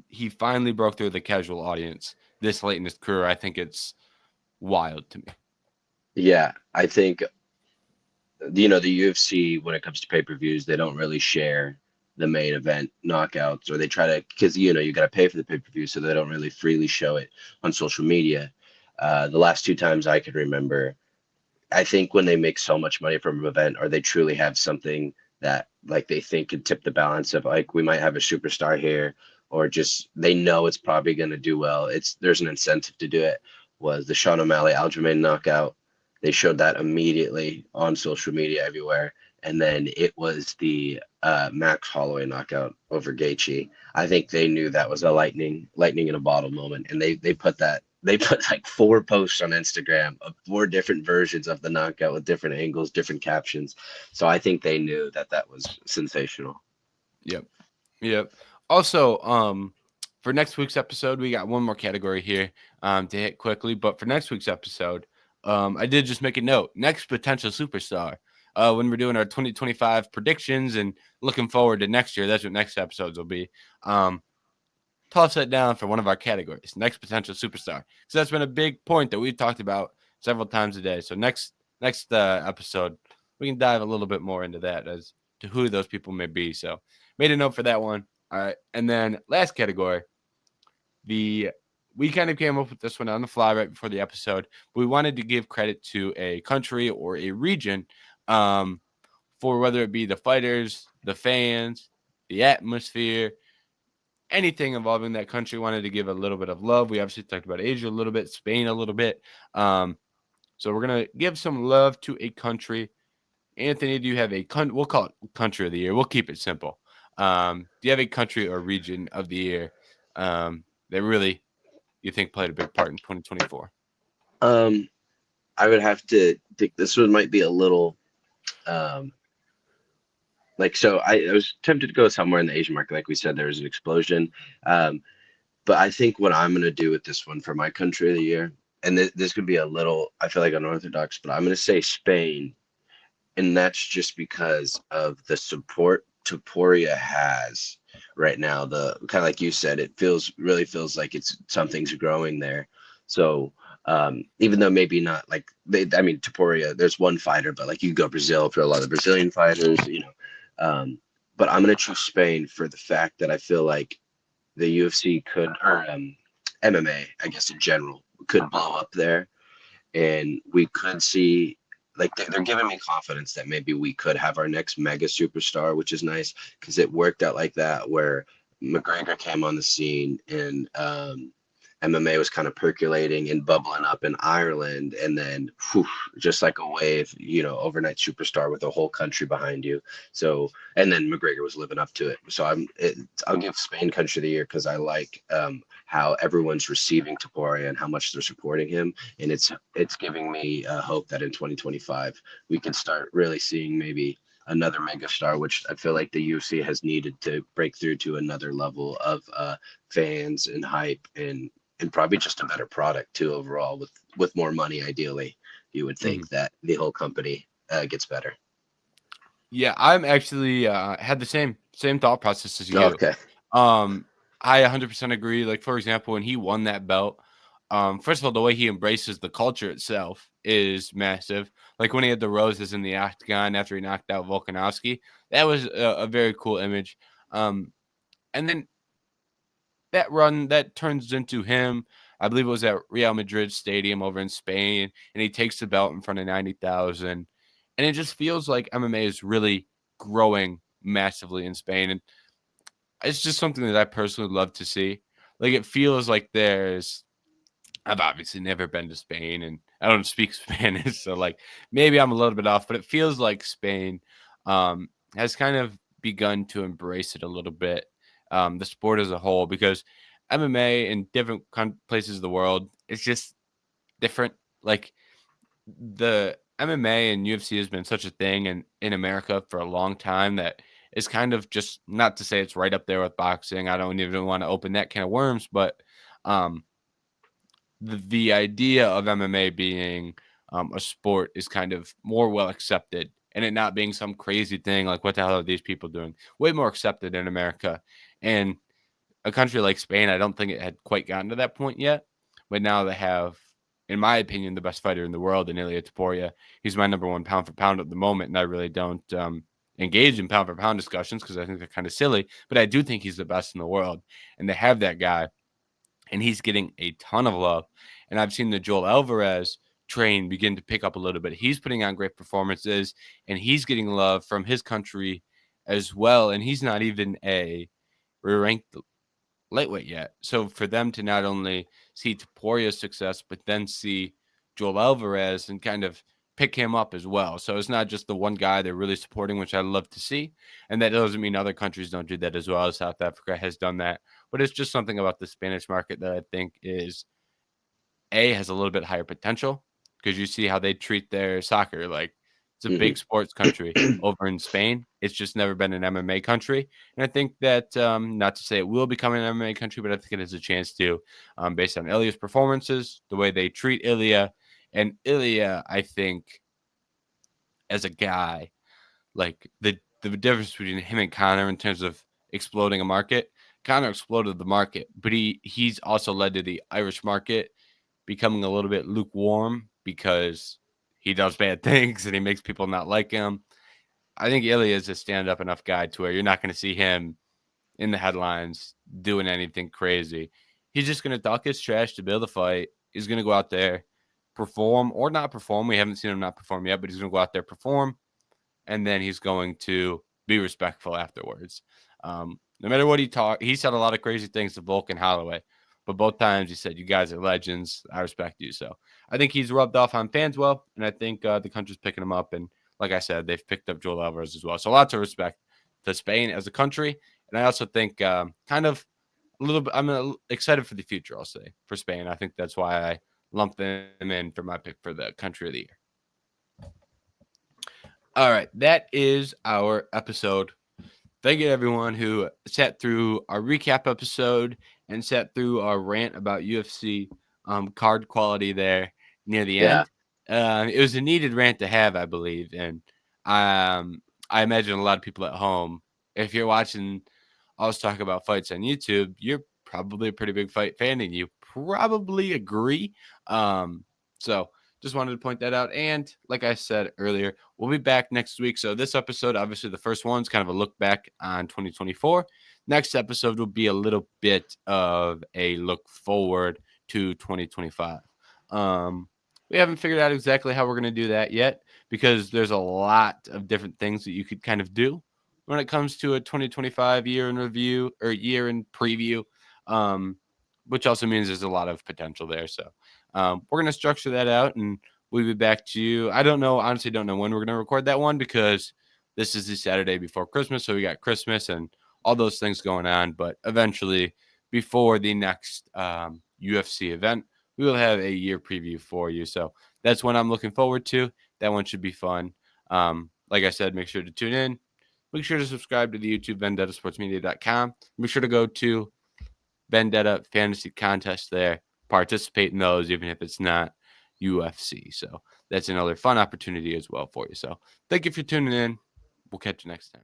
he finally broke through the casual audience this late in his career. I think it's wild to me. Yeah, I think the UFC when it comes to pay-per-views, they don't really share the main event knockouts, or they try to because you got to pay for the pay-per-view, so they don't really freely show it on social media. The last two times I can remember, I think when they make so much money from an event, or they truly have something that like they think could tip the balance of like we might have a superstar here, or just they know it's probably going to do well. There's an incentive to do it. Was the Sean O'Malley Aljamain knockout? They showed that immediately on social media everywhere, and then it was the Max Holloway knockout over Gaethje. I think they knew that was a lightning in a bottle moment, and they put that they put like 4 posts on Instagram of 4 different versions of the knockout with different angles, different captions. So I think they knew that that was sensational. Yep. Yep. Also, for next week's episode, we got one more category here to hit quickly. But for next week's episode, I did just make a note. Next potential superstar. When we're doing our 2025 predictions and looking forward to next year, that's what next episodes will be. Toss that down for one of our categories, next potential superstar. So that's been a big point that we've talked about several times a day. So next episode, we can dive a little bit more into that as to who those people may be. So made a note for that one. All right. And then last category, we kind of came up with this one on the fly right before the episode. We wanted to give credit to a country or a region for whether it be the fighters, the fans, the atmosphere, anything involving that country. Wanted to give a little bit of love. We obviously talked about Asia a little bit, Spain a little bit. So we're going to give some love to a country. Anthony, do you have we'll call it country of the year. We'll keep it simple. Do you have a country or region of the year that really you think played a big part in 2024? I would have to think this one might be a little so I was tempted to go somewhere in the Asian market. Like we said, there was an explosion. But I think what I'm going to do with this one for my country of the year, and this could be a little, I feel like unorthodox, but I'm going to say Spain. And that's just because of the support Topuria has right now. The kind of like you said, it really feels like something's growing there. So even though maybe not like Topuria, there's one fighter, but like you go Brazil for a lot of the Brazilian fighters, but I'm going to choose Spain for the fact that I feel like the UFC could, or MMA, I guess in general, could blow up there, and we could see like they're giving me confidence that maybe we could have our next mega superstar, which is nice because it worked out like that where McGregor came on the scene and MMA was kind of percolating and bubbling up in Ireland, and then just like a wave, overnight superstar with a whole country behind you. So, and then McGregor was living up to it. So I'll give Spain country of the year because I like how everyone's receiving Topuria and how much they're supporting him, and it's giving me hope that in 2025 we can start really seeing maybe another megastar, which I feel like the UFC has needed to break through to another level of fans and hype and probably just a better product too overall with more money. Ideally, you would think that the whole company gets better. Yeah, I'm actually had the same thought process as you. Okay. I 100% agree. Like, for example, when he won that belt, first of all, the way he embraces the culture itself is massive. Like when he had the roses in the octagon after he knocked out Volkanovski, that was a very cool image. And then that run that turns into him. I believe it was at Real Madrid Stadium over in Spain, and he takes the belt in front of 90,000. And it just feels like MMA is really growing massively in Spain. And it's just something that I personally love to see. Like it feels like I've obviously never been to Spain and I don't speak Spanish. So like maybe I'm a little bit off, but it feels like Spain has kind of begun to embrace it a little bit, the sport as a whole, because MMA in different places of the world, it's just different. Like the MMA and UFC has been such a thing in America for a long time that it's kind of just, not to say it's right up there with boxing. I don't even want to open that can of worms, but um, the idea of MMA being a sport is kind of more well accepted, and it not being some crazy thing like, what the hell are these people doing? Way more accepted in America. And a country like Spain, I don't think it had quite gotten to that point yet, but now they have, in my opinion, the best fighter in the world in Ilia Topuria. He's my number one pound for pound at the moment, and I really don't engage in pound for pound discussions because I think they're kind of silly, but I do think he's the best in the world, and they have that guy, and he's getting a ton of love. And I've seen the Joel Alvarez train begin to pick up a little bit. He's putting on great performances, and he's getting love from his country as well, and he's not even a ranked lightweight yet. So for them to not only see Toporia's success, but then see Joel Alvarez and kind of pick him up as well. So it's not just the one guy they're really supporting, which I love to see. And that doesn't mean other countries don't do that as well. South Africa has done that. But it's just something about the Spanish market that I think has a little bit higher potential, because you see how they treat their soccer. Like, it's a big sports country over in Spain. It's just never been an MMA country. And I think that, not to say it will become an MMA country, but I think it has a chance to, based on Ilia's performances, the way they treat Ilia. And Ilia, I think, as a guy, like the difference between him and Connor in terms of exploding a market. Connor exploded the market, but he's also led to the Irish market becoming a little bit lukewarm because he does bad things and he makes people not like him. I think Ilya is a stand-up enough guy to where you're not going to see him in the headlines doing anything crazy. He's just going to talk his trash to build a fight. He's going to go out there, perform or not perform. We haven't seen him not perform yet, but he's going to go out there, perform, and then he's going to be respectful afterwards. No matter what he said a lot of crazy things to Volk and Holloway, but both times he said, "You guys are legends. I respect you." So I think he's rubbed off on fans well, and I think the country's picking him up. And like I said, they've picked up Joel Alvarez as well. So lots of respect to Spain as a country, and I also think kind of a little bit. I'm excited for the future. I'll say for Spain. I think that's why I lumped them in for my pick for the country of the year. All right, that is our episode. Thank you to everyone who sat through our recap episode and sat through our rant about UFC card quality there near the Yeah. end. It was a needed rant to have, I believe, and I imagine a lot of people at home, if you're watching us talk about fights on YouTube, you're probably a pretty big fight fan, and you probably agree. So just wanted to point that out. And like I said earlier, we'll be back next week. So this episode, obviously the first one's kind of a look back on 2024. Next episode will be a little bit of a look forward to 2025. We haven't figured out exactly how we're going to do that yet, because there's a lot of different things that you could kind of do when it comes to a 2025 year in review or year in preview, which also means there's a lot of potential there. So we're going to structure that out, and we'll be back to you. I don't know. Honestly, don't know when we're going to record that one, because this is the Saturday before Christmas. So we got Christmas and all those things going on. But eventually, before the next UFC event, we will have a year preview for you. So that's one I'm looking forward to. That one should be fun. Like I said, make sure to tune in. Make sure to subscribe to the YouTube, VendettaSportsMedia.com. Make sure to go to Vendetta Fantasy Contest there. Participate in those, even if it's not UFC. So that's another fun opportunity as well for you. So thank you for tuning in. We'll catch you next time.